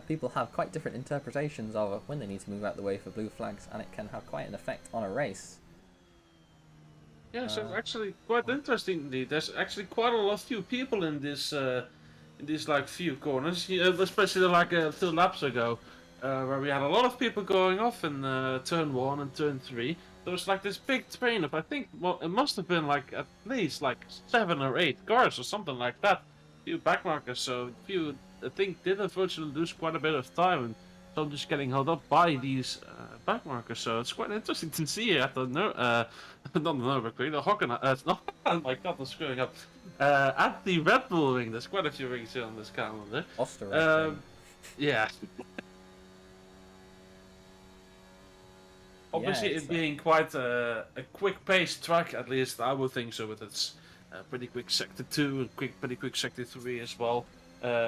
people have quite different interpretations of when they need to move out the way for blue flags, and it can have quite an effect on a race. Yeah, so actually quite interesting indeed. There's actually quite a lot of few people in this like few corners, especially like 2 laps ago, where we had a lot of people going off in turn 1 and turn 3. There was like this big train of, I think, well, it must have been like at least like 7 or 8 cars or something like that. Few backmarkers, so few I think did unfortunately lose quite a bit of time, and some just getting held up by these backmarkers. So it's quite interesting to see at the not the Nürburgring, the Hocken. No, oh my God, I'm screwing up. At the Red Bull Ring, there's quite a few rings here on this calendar. Austria. Yeah. Obviously, Yeah, it being quite a quick-paced track, at least I would think so, with its pretty quick sector 2 and pretty quick sector 3 as well.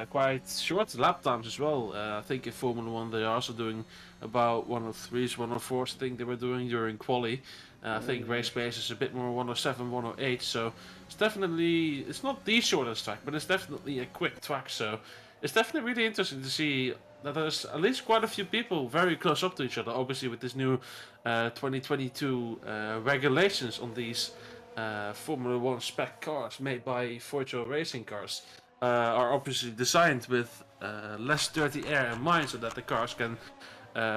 Quite short lap times as well. I think in Formula 1 they are also doing about 103s, 104s. I think they were doing during quali. I think race pace is a bit more 107, 108. So it's not the shortest track, but it's definitely a quick track. So it's definitely really interesting to see that there's at least quite a few people very close up to each other. Obviously with this new 2022 regulations on these Formula 1 spec cars made by Virtual Racing Cars are obviously designed with less dirty air in mind so that the cars can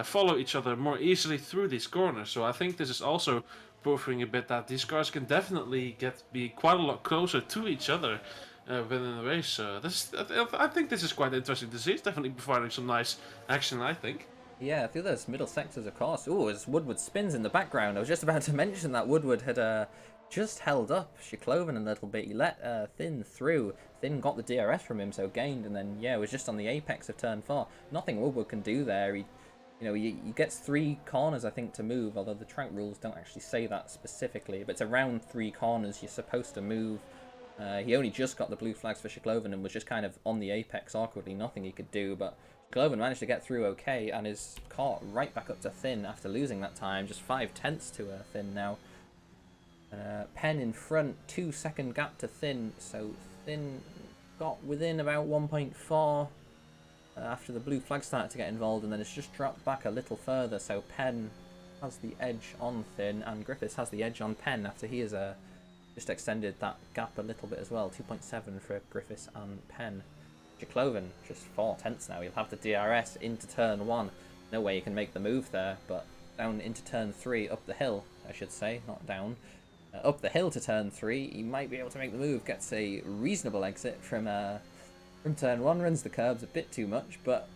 follow each other more easily through these corners. So I think this is also proving a bit that these cars can definitely be quite a lot closer to each other within the race. I think this is quite interesting to see. It's definitely providing some nice action, I think. Yeah, through those middle sectors, of course. Ooh, as Woodward spins in the background. I was just about to mention that Woodward had just held up Shikloven a little bit. He let Thin through. Thin got the DRS from him, so gained, and then, yeah, was just on the apex of turn 4. Nothing Woodward can do there. He gets 3 corners, I think, to move, although the track rules don't actually say that specifically. But it's around 3 corners you're supposed to move. He only just got the blue flags for Shikloven and was just kind of on the apex awkwardly. Nothing he could do, but Shikloven managed to get through okay and is caught right back up to Thin after losing that time. Just 5/10 to Thin now. Penn in front, 2-second gap to Thin, so Thin got within about 1.4 after the blue flag started to get involved, and then it's just dropped back a little further, so Penn has the edge on Thin, and Griffiths has the edge on Penn after he has just extended that gap a little bit as well. 2.7 for Griffiths and Penn. Shikloven, just 4/10 now. He'll have the DRS into turn 1. No way he can make the move there, but down into turn 3, up the hill, I should say, not down. Up the hill to turn 3, he might be able to make the move, gets a reasonable exit from turn 1, runs the curbs a bit too much, but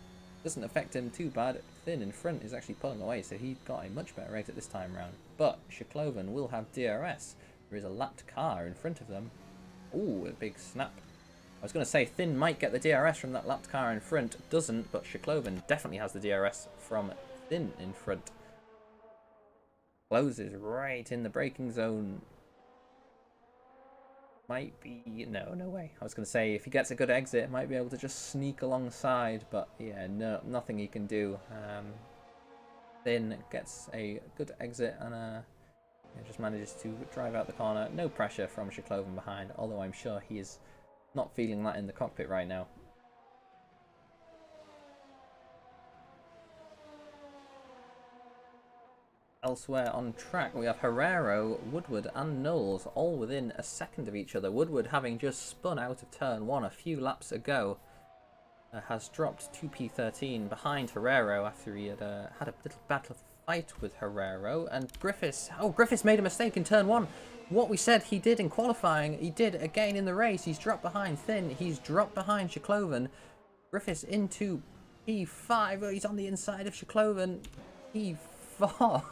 doesn't affect him too bad. Thin in front is actually pulling away, so he got a much better exit this time round. But Shikloven will have DRS. There is a lapped car in front of them. Ooh, a big snap. I was going to say Thin might get the DRS from that lapped car in front, doesn't, but Shikloven definitely has the DRS from Thin in front. Closes right in the braking zone. Might be... no way. I was going to say, if he gets a good exit, might be able to just sneak alongside, but yeah, no, nothing he can do. Thin gets a good exit and just manages to drive out the corner. No pressure from Shikloven behind, although I'm sure he is not feeling that in the cockpit right now. Elsewhere on track, we have Herrero, Woodward and Knowles all within a second of each other. Woodward, having just spun out of turn 1 a few laps ago, has dropped to P13 behind Herrero after he had had a little battle fight with Herrero. And Griffiths, Griffiths made a mistake in turn 1. What we said he did in qualifying, he did again in the race. He's dropped behind Thin, he's dropped behind Shikloven. Griffiths into P5, he's on the inside of Shikloven. P4.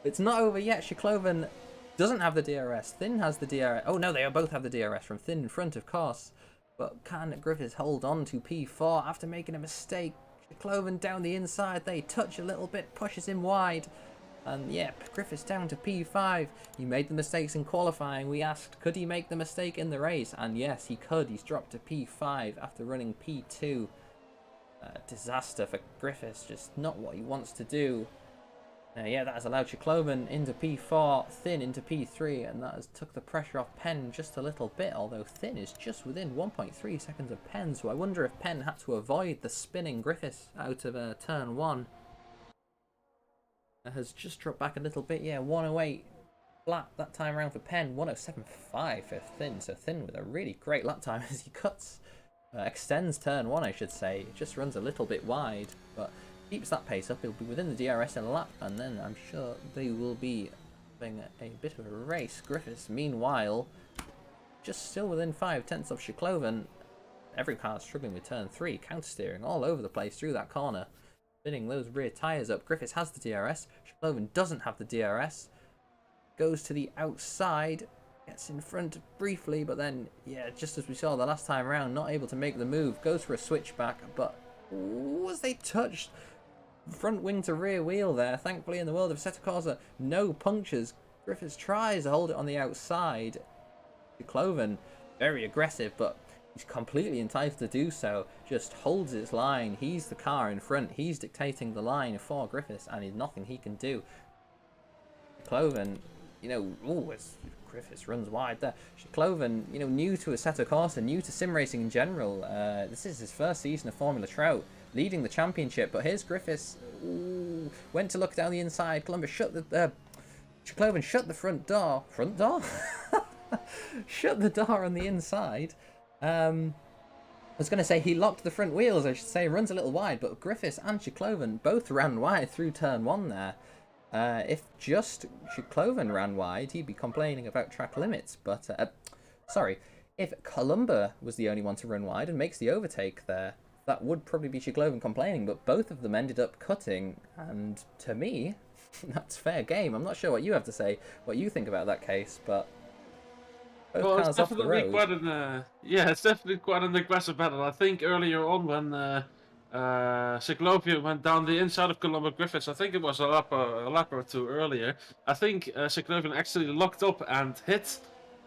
It's not over yet. Shikloven doesn't have the DRS. Thin has the DRS. Oh no, they both have the DRS from Thin in front, of course. But can Griffiths hold on to P4 after making a mistake? Shikloven down the inside. They touch a little bit, pushes him wide. And yep, Griffiths down to P5. He made the mistakes in qualifying. We asked, could he make the mistake in the race? And yes, he could. He's dropped to P5 after running P2. Disaster for Griffiths. Just not what he wants to do. Yeah, that has allowed Shikloven into P4, Thin into P3, and that has took the pressure off Penn just a little bit, although Thin is just within 1.3 seconds of Penn, so I wonder if Penn had to avoid the spinning Griffiths out of turn 1. Has just dropped back a little bit, yeah, 108 flat that time around for Penn, 107.5 for Thin, so Thin with a really great lap time as he extends turn 1, I should say. It just runs a little bit wide, but keeps that pace up. He'll be within the DRS in a lap, and then I'm sure they will be having a bit of a race. Griffiths, meanwhile, just still within 5/10 of Shikloven. Every car struggling with turn 3, counter-steering all over the place through that corner, spinning those rear tyres up. Griffiths has the DRS. Shikloven doesn't have the DRS. Goes to the outside, gets in front briefly, but then, yeah, just as we saw the last time around, not able to make the move. Goes for a switchback, but was they touched? Front wing to rear wheel there. Thankfully, in the world of Assetto Corsa, no punctures. Griffiths tries to hold it on the outside. Shikloven, very aggressive, but he's completely entitled to do so. Just holds his line. He's the car in front. He's dictating the line for Griffiths, and there's nothing he can do. Shikloven, as Griffiths runs wide there. Shikloven, new to Assetto Corsa, new to sim racing in general. This is his first season of Formula Trout, leading the championship. But here's Griffiths. Went to look down the inside. Columbus shut the Chikloven shut the front door. Front door? Shut the door on the inside. I was going to say he locked the front wheels, I should say, runs a little wide, but Griffiths and Chikloven both ran wide through turn 1 there. If just Chikloven ran wide, he'd be complaining about track limits, but, sorry, if Columba was the only one to run wide and makes the overtake there, that would probably be Chikloven complaining, but both of them ended up cutting, and to me, that's fair game. I'm not sure what you have to say, what you think about that case, but... Well, it's definitely quite an it's definitely quite an aggressive battle. I think earlier on when Cyclovia went down the inside of Columba Griffiths, I think it was a lap or two earlier. I think Cyclovia actually locked up and hit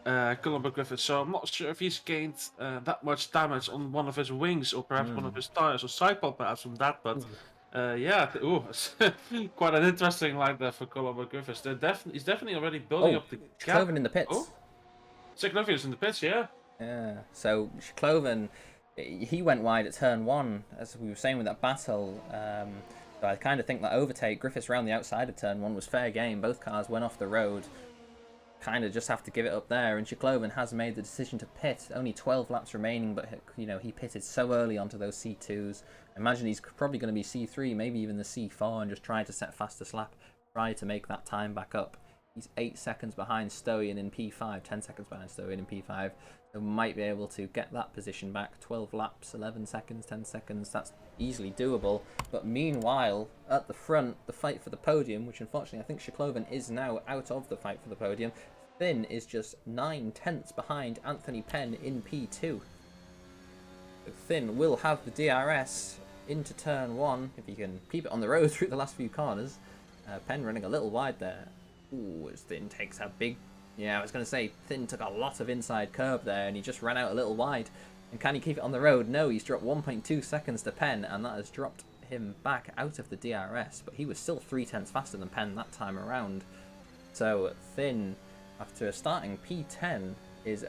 Columba Griffiths, so I'm not sure if he's gained that much damage on one of his wings or perhaps one of his tires or side pod perhaps from that, but it's quite an interesting line there for Columba Griffiths. He's definitely already building up the gap. Chikloven in the pits. Oh. Cyclovia's in the pits, yeah. Yeah, so Chikloven, he went wide at turn 1, as we were saying with that battle. So I kind of think that overtake, Griffiths round the outside of turn 1 was fair game. Both cars went off the road. Kind of just have to give it up there. And Chikloven has made the decision to pit. Only 12 laps remaining, but he pitted so early onto those C2s. I imagine he's probably going to be C3, maybe even the C4, and just try to set fastest lap, try to make that time back up. He's 8 seconds behind Stoyan in P5, 10 seconds behind Stoyan in P5. So might be able to get that position back. 12 laps, 11 seconds, 10 seconds. That's easily doable. But meanwhile, at the front, the fight for the podium, which unfortunately I think Chikloven is now out of the fight for the podium. Finn is just 9/10 behind Anthony Penn in P2. So Finn will have the DRS into turn 1, if he can keep it on the road through the last few corners. Penn running a little wide there. Ooh, as Thin takes a big... Yeah, I was going to say, Thin took a lot of inside curb there, and he just ran out a little wide. And can he keep it on the road? No, he's dropped 1.2 seconds to Penn, and that has dropped him back out of the DRS. But he was still 3/10 faster than Penn that time around. So Thin, after starting P10, is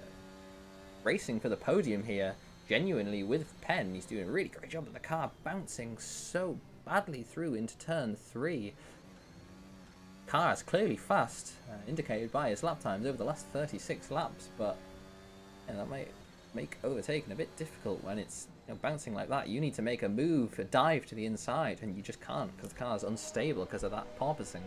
racing for the podium here, genuinely with Penn. He's doing a really great job of the car, bouncing so badly through into turn 3. Car is clearly fast, indicated by his lap times over the last 36 laps, but that might make overtaking a bit difficult when it's bouncing like that. You need to make a move, a dive to the inside, and you just can't because the car's unstable because of that porpoising.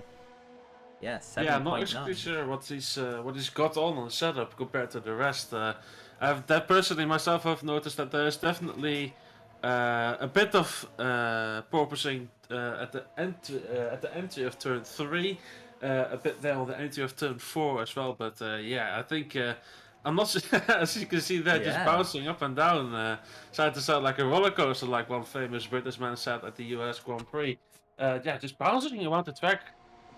Yeah, 7.9. Yeah, I'm not exactly sure what he's got on the setup compared to the rest. That personally myself have noticed that there's definitely a bit of porpoising at the entry of turn 3, a bit there on the entry of turn 4 as well. But yeah, I think I'm not sure, as you can see there, just bouncing up and down, side to side like a roller coaster, like one famous British man said at the US Grand Prix. Yeah, just bouncing around the track,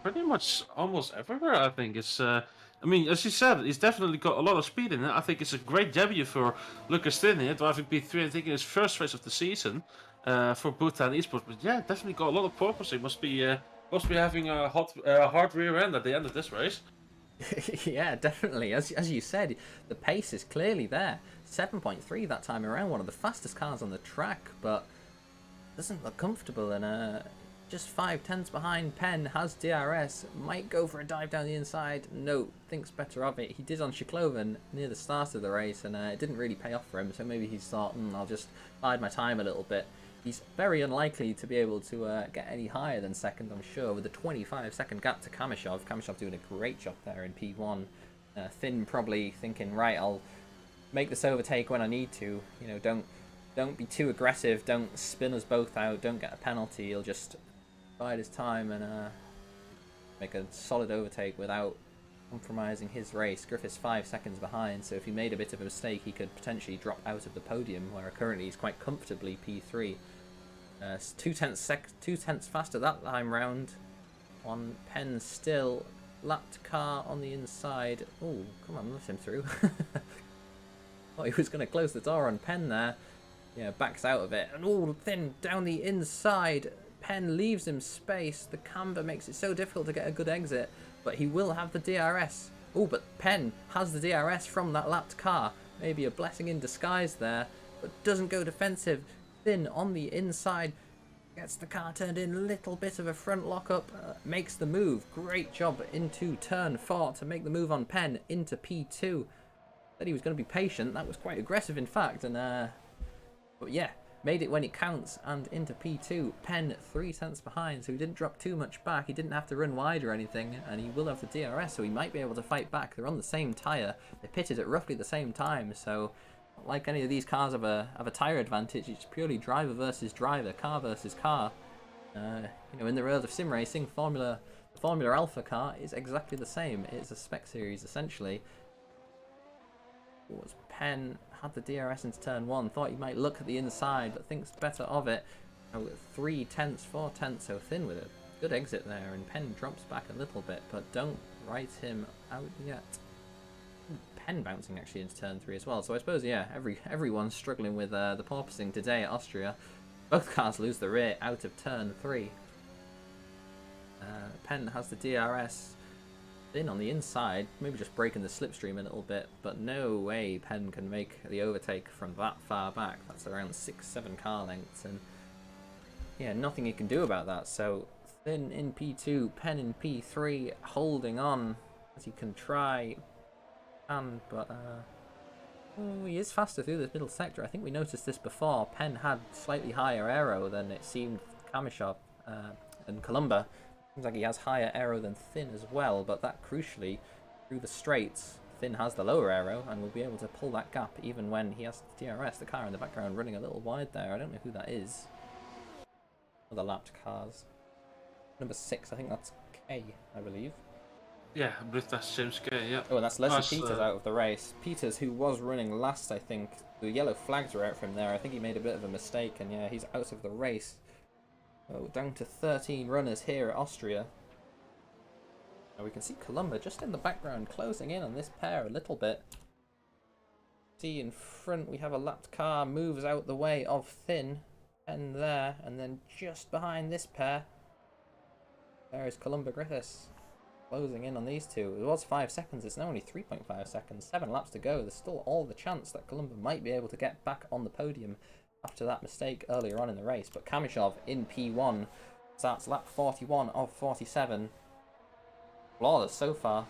pretty much almost everywhere. I think it's. I mean, as you said, he's definitely got a lot of speed in it. I think it's a great debut for Lucas Thin here, driving P3, I think in his first race of the season for Bhutan Esports. But yeah, definitely got a lot of porpoising. Must be having a hard rear end at the end of this race. Yeah, definitely. As you said, the pace is clearly there. 7.3 that time around, one of the fastest cars on the track, but doesn't look comfortable, and just 5/10 behind. Penn has DRS, might go for a dive down the inside. No, thinks better of it. He did on Chikloven near the start of the race, and it didn't really pay off for him, so maybe he's thought, I'll just bide my time a little bit. He's very unlikely to be able to get any higher than second, I'm sure, with a 25-second gap to Kamishov. Kamishov doing a great job there in P1. Thin probably thinking, right, I'll make this overtake when I need to. Don't be too aggressive. Don't spin us both out. Don't get a penalty. He'll just bide his time and make a solid overtake without compromising his race. Griffith's 5 seconds behind, so if he made a bit of a mistake, he could potentially drop out of the podium, where currently he's quite comfortably P3. 2/10 faster that time round. On Penn still, lapped car on the inside. Oh, come on, let him through. Thought he was going to close the door on Penn there. Yeah, backs out of it. And Thin down the inside. Penn leaves him space. The camber makes it so difficult to get a good exit, but he will have the DRS. Oh, but Penn has the DRS from that lapped car. Maybe a blessing in disguise there, but doesn't go defensive. Thin on the inside. Gets the car turned in, a little bit of a front lockup, makes the move. Great job into turn 4 to make the move on Penn into P2. Said he was going to be patient. That was quite aggressive, in fact. And but yeah, made it when it counts and into P2. Penn 3 tenths behind, so he didn't drop too much back. He didn't have to run wide or anything, and he will have the DRS, so he might be able to fight back. They're on the same tyre. They pitted at roughly the same time, so like any of these cars have a tyre advantage. It's purely driver versus driver, car versus car. You know, in the world of sim racing, the Formula Alpha car is exactly the same. It's a spec series essentially. Was Penn had the DRS into turn 1, thought he might look at the inside, but thinks better of it. 3 tenths, 4 tenths, so thin with a good exit there, and Penn drops back a little bit, but don't write him out yet. Penn bouncing actually into turn 3 as well, so I suppose, yeah, everyone's struggling with the porpoising today at Austria. Both cars lose the rear out of turn 3. Penn has the DRS in on the inside, maybe just breaking the slipstream a little bit, but no way Penn can make the overtake from that far back. That's around 6-7 car lengths, and yeah, nothing he can do about that. So Thin in P2, Penn in P3, holding on as he can try. But oh, he is faster through this middle sector. I think we noticed this before. Penn had slightly higher aero than it seemed Kamishov and Columba. Seems like he has higher aero than Thin as well, but that crucially, through the straights, Thin has the lower aero and will be able to pull that gap even when he has the DRS. The car in the background running a little wide there. I don't know who that is. Other lapped cars. Number 6, I think that's K, I believe. Yeah, I believe that's James K, yeah. Oh, and that's Leslie Peters out of the race. Peters, who was running last, I think. The yellow flags were out from there. I think he made a bit of a mistake, and yeah, he's out of the race. Oh, down to 13 runners here at Austria. Now we can see Columba just in the background, closing in on this pair a little bit. See in front we have a lapped car, moves out the way of Thin, and there, and then just behind this pair, there is Columba Griffiths. Closing in on these two. It was 5 seconds, it's now only 3.5 seconds. 7 laps to go. There's still all the chance that Columba might be able to get back on the podium after that mistake earlier on in the race. But Kamishov in P1 starts lap 41 of 47. Flawless so far.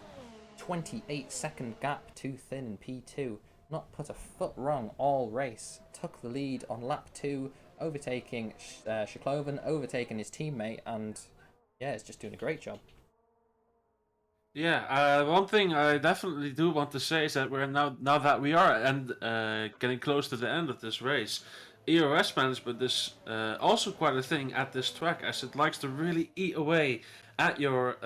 28-second gap to Thin in P2. Not put a foot wrong all race. Took the lead on lap 2, overtaking Shkloven, overtaking his teammate, and yeah, it's just doing a great job. Yeah, one thing I definitely do want to say is that we're now that we are getting close to the end of this race, ERS management is also quite a thing at this track, as it likes to really eat away at your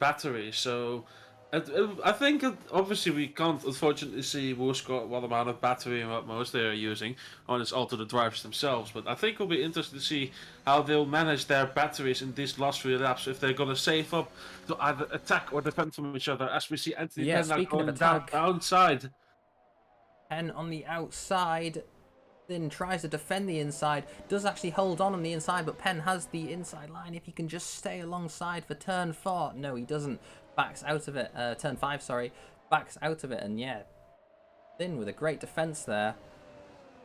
battery. So I think obviously we can't unfortunately see what amount of battery and what most they are using, or it's all to the drivers themselves. But I think it'll be interesting to see how they'll manage their batteries in these last 3 laps, if they're going to save up to either attack or defend from each other, as we see Anthony Penn now going downside. Penn on the outside, then tries to defend the inside, does actually hold on the inside, but Penn has the inside line if he can just stay alongside for turn 4. No, he doesn't. Backs out of it, turn 5, sorry, backs out of it, and yeah, Thin with a great defense there.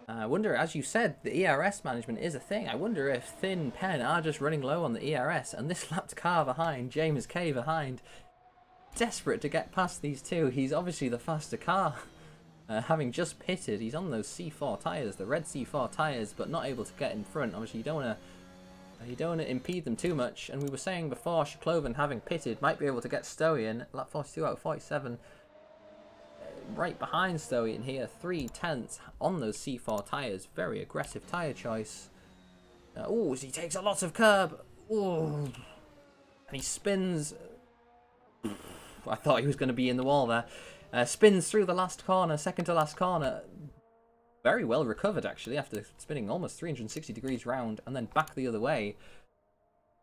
I wonder, as you said, the ERS management is a thing. I wonder if Thin, Penn are just running low on the ERS, and this lapped car behind, James K behind, desperate to get past these two. He's obviously the faster car. Having just pitted, he's on those C4 tyres, the red C4 tyres, but not able to get in front. Obviously, you don't want to impede them too much. And we were saying before, Shkloven, having pitted, might be able to get Stowe in. Lap 42 out of 47. Right behind Stowe here, 3 tenths on those C4 tyres. Very aggressive tyre choice. Oh, he takes a lot of curb. Oh, and he spins. I thought he was going to be in the wall there. Spins through the last corner, second to last corner. Very well recovered, actually, after spinning almost 360 degrees round and then back the other way.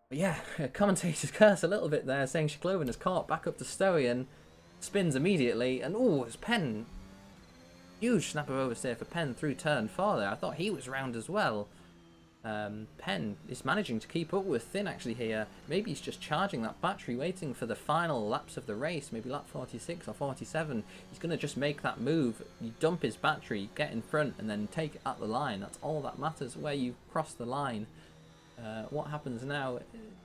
But yeah, commentators curse a little bit there, saying Shkloven is caught back up to Stowe, spins immediately, and oh, it's Penn. Huge snap of oversteer for Penn through turn 4 there. I thought he was round as well. Penn is managing to keep up with Thin actually here. Maybe he's just charging that battery, waiting for the final laps of the race, maybe lap 46 or 47. He's going to just make that move. You dump his battery, get in front, and then take it at the line. That's all that matters, where you cross the line. What happens now?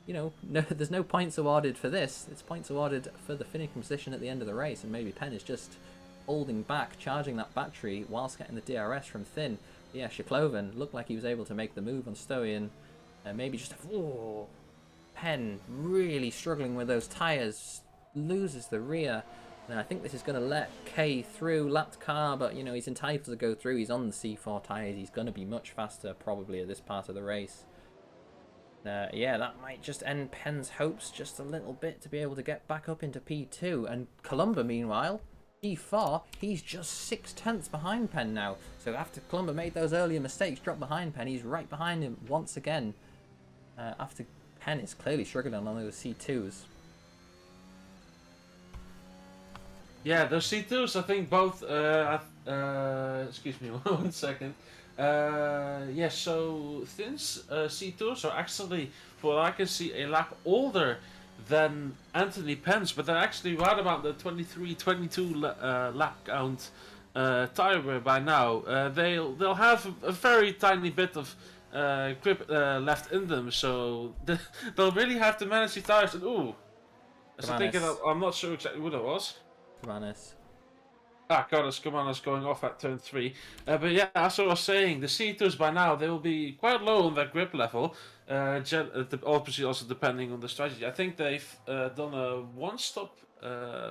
You know, no, there's no points awarded for this. It's points awarded for the finishing position at the end of the race, and maybe Penn is just holding back, charging that battery whilst getting the DRS from Thin. Yeah, Shikloven looked like he was able to make the move on Stoian. Maybe just Penn really struggling with those tyres, loses the rear. And I think this is going to let K through, lapped car, but you know, he's entitled to go through. He's on the C4 tyres. He's going to be much faster probably at this part of the race. Yeah, that might just end Penn's hopes just a little bit to be able to get back up into P2. And Columba, meanwhile, P4, he's just 6/10 behind Penn now. So after Columba made those earlier mistakes, dropped behind Penn, he's right behind him once again. After Penn is clearly struggling on those C2s. Yeah, those C2s, I think both. Excuse me 1 second. Yeah, so Thin's C2s are actually, for what I can see, a lap older than Anthony Penn's, but they're actually right about the 23-22 lap count tire wear by now. They'll have a very tiny bit of grip left in them, so they'll really have to manage the tires. And so thinking, I'm not sure exactly what it was. Cabanas. Cabanas going off at turn 3. But yeah, as I was saying, the C2s by now, they will be quite low on their grip level. Obviously also depending on the strategy. I think they've done a one-stop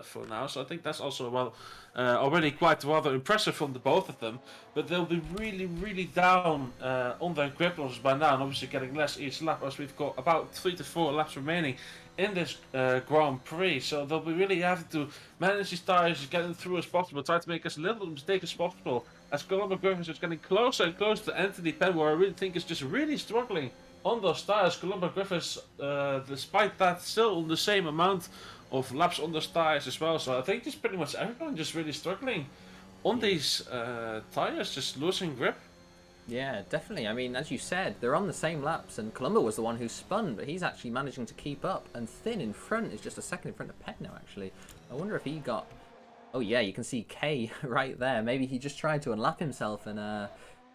for now, so I think that's also already quite rather impressive from the both of them. But they'll be really, really down on their grip losses by now, and obviously getting less each lap, as we've got about 3 to 4 laps remaining in this Grand Prix. So they'll be really having to manage these tires, get them through as possible, try to make as little mistake as possible. As Columba Griffiths is getting closer and closer to Anthony Penn, where I really think is just really struggling on those tires. Columba Griffiths, despite that, still on the same amount of laps on those tires as well. So I think just pretty much everyone just really struggling on these tires, just losing grip. Yeah, definitely. I mean, as you said, they're on the same laps, and Columba was the one who spun, but he's actually managing to keep up. And Thin in front is just a second in front of Penn now, actually. I wonder if he got... Oh yeah, you can see K right there. Maybe he just tried to unlap himself and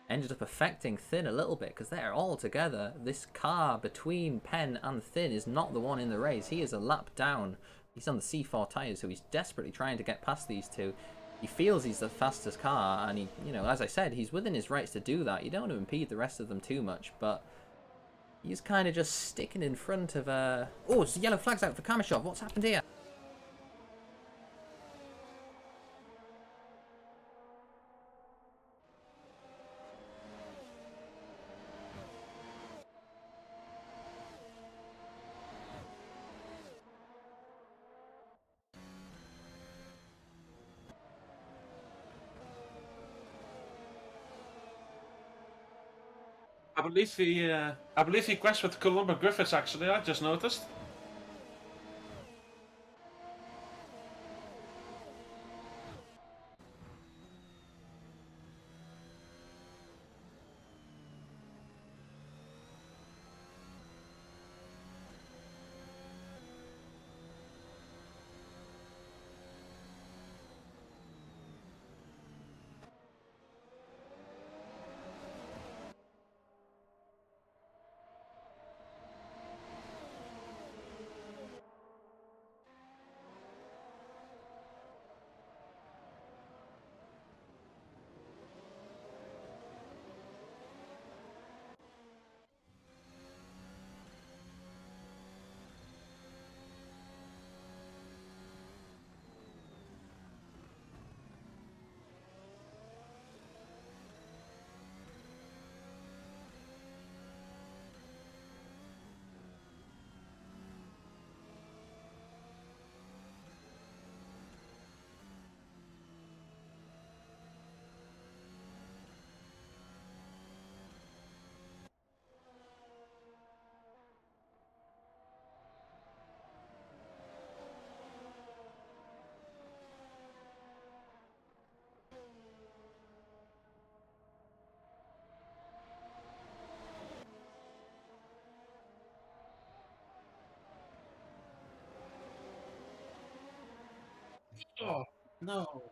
ended up affecting Thin a little bit, because they're all together. This car between Penn and Thin is not the one in the race. He is a lap down. He's on the C4 tyres, so he's desperately trying to get past these two. He feels he's the fastest car, and he, you know, as I said, he's within his rights to do that. You don't want to impede the rest of them too much, but he's kind of just sticking in front of... Oh, it's the yellow flag's out for Kamashov. What's happened here? I believe he crashed with Columba Griffiths. Actually, I just noticed. Oh no!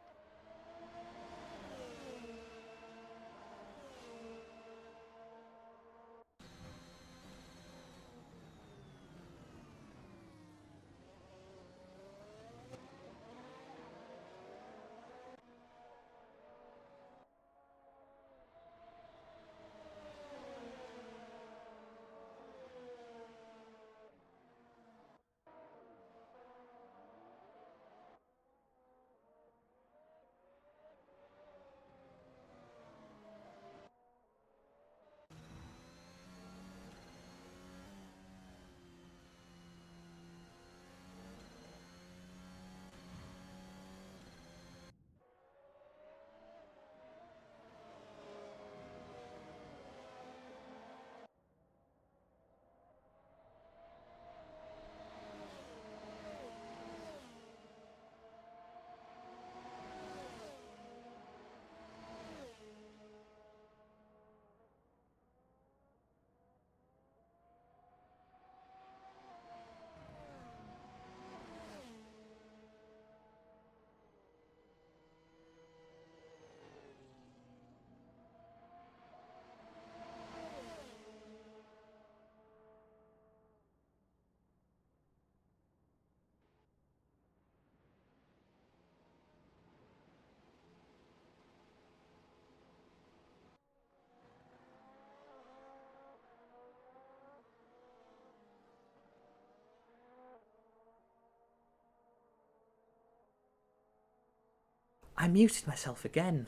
I muted myself again.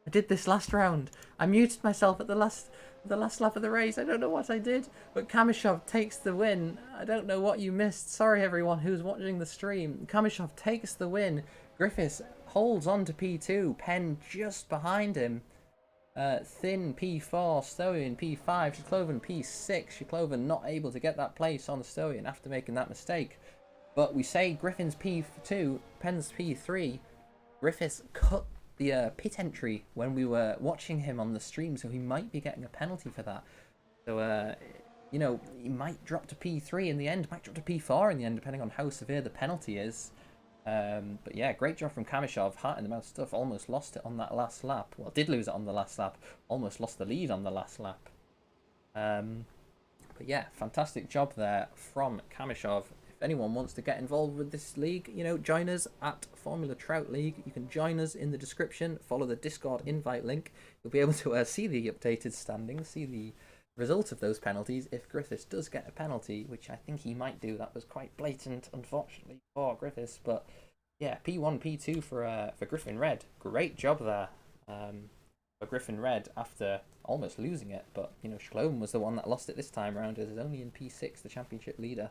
I did this last round. I muted myself at the last lap of the race. I don't know what I did, but Kamishov takes the win. I don't know what you missed. Sorry everyone who's watching the stream. Kamishov takes the win. Griffiths holds on to P2. Penn just behind him. Thin P4, Stoyan P5, Shkloven P6. Shkloven not able to get that place on the Stoyan after making that mistake. But we say Griffin's P2, Penn's P3. Griffiths cut the pit entry when we were watching him on the stream, so he might be getting a penalty for that. So, you know, he might drop to P3 in the end, might drop to P4 in the end, depending on how severe the penalty is. But yeah, great job from Kamishov. Heart in the mouth stuff. Almost lost it on that last lap. Well, did lose it on the last lap. Almost lost the lead on the last lap. But yeah, fantastic job there from Kamishov. If anyone wants to get involved with this league, you know, join us at Formula Trout League. You can join us in the description. Follow the Discord invite link. You'll be able to see the updated standings, see the result of those penalties. If Griffiths does get a penalty, which I think he might do, that was quite blatant, unfortunately, for Griffiths. But yeah, P1, P2 for Griffin Red. Great job there for Griffin Red after almost losing it. But you know, Shkloven was the one that lost it this time around. It is only in P6, the championship leader.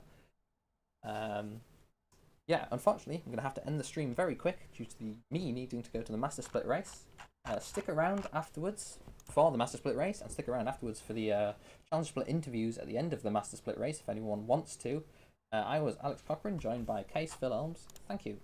Yeah, unfortunately, I'm going to have to end the stream very quick due to me needing to go to the Master Split race. Stick around afterwards for the Master Split race, and stick around afterwards for the Challenge Split interviews at the end of the Master Split race if anyone wants to. I was Alex Cochran, joined by Case Phil Elms. Thank you.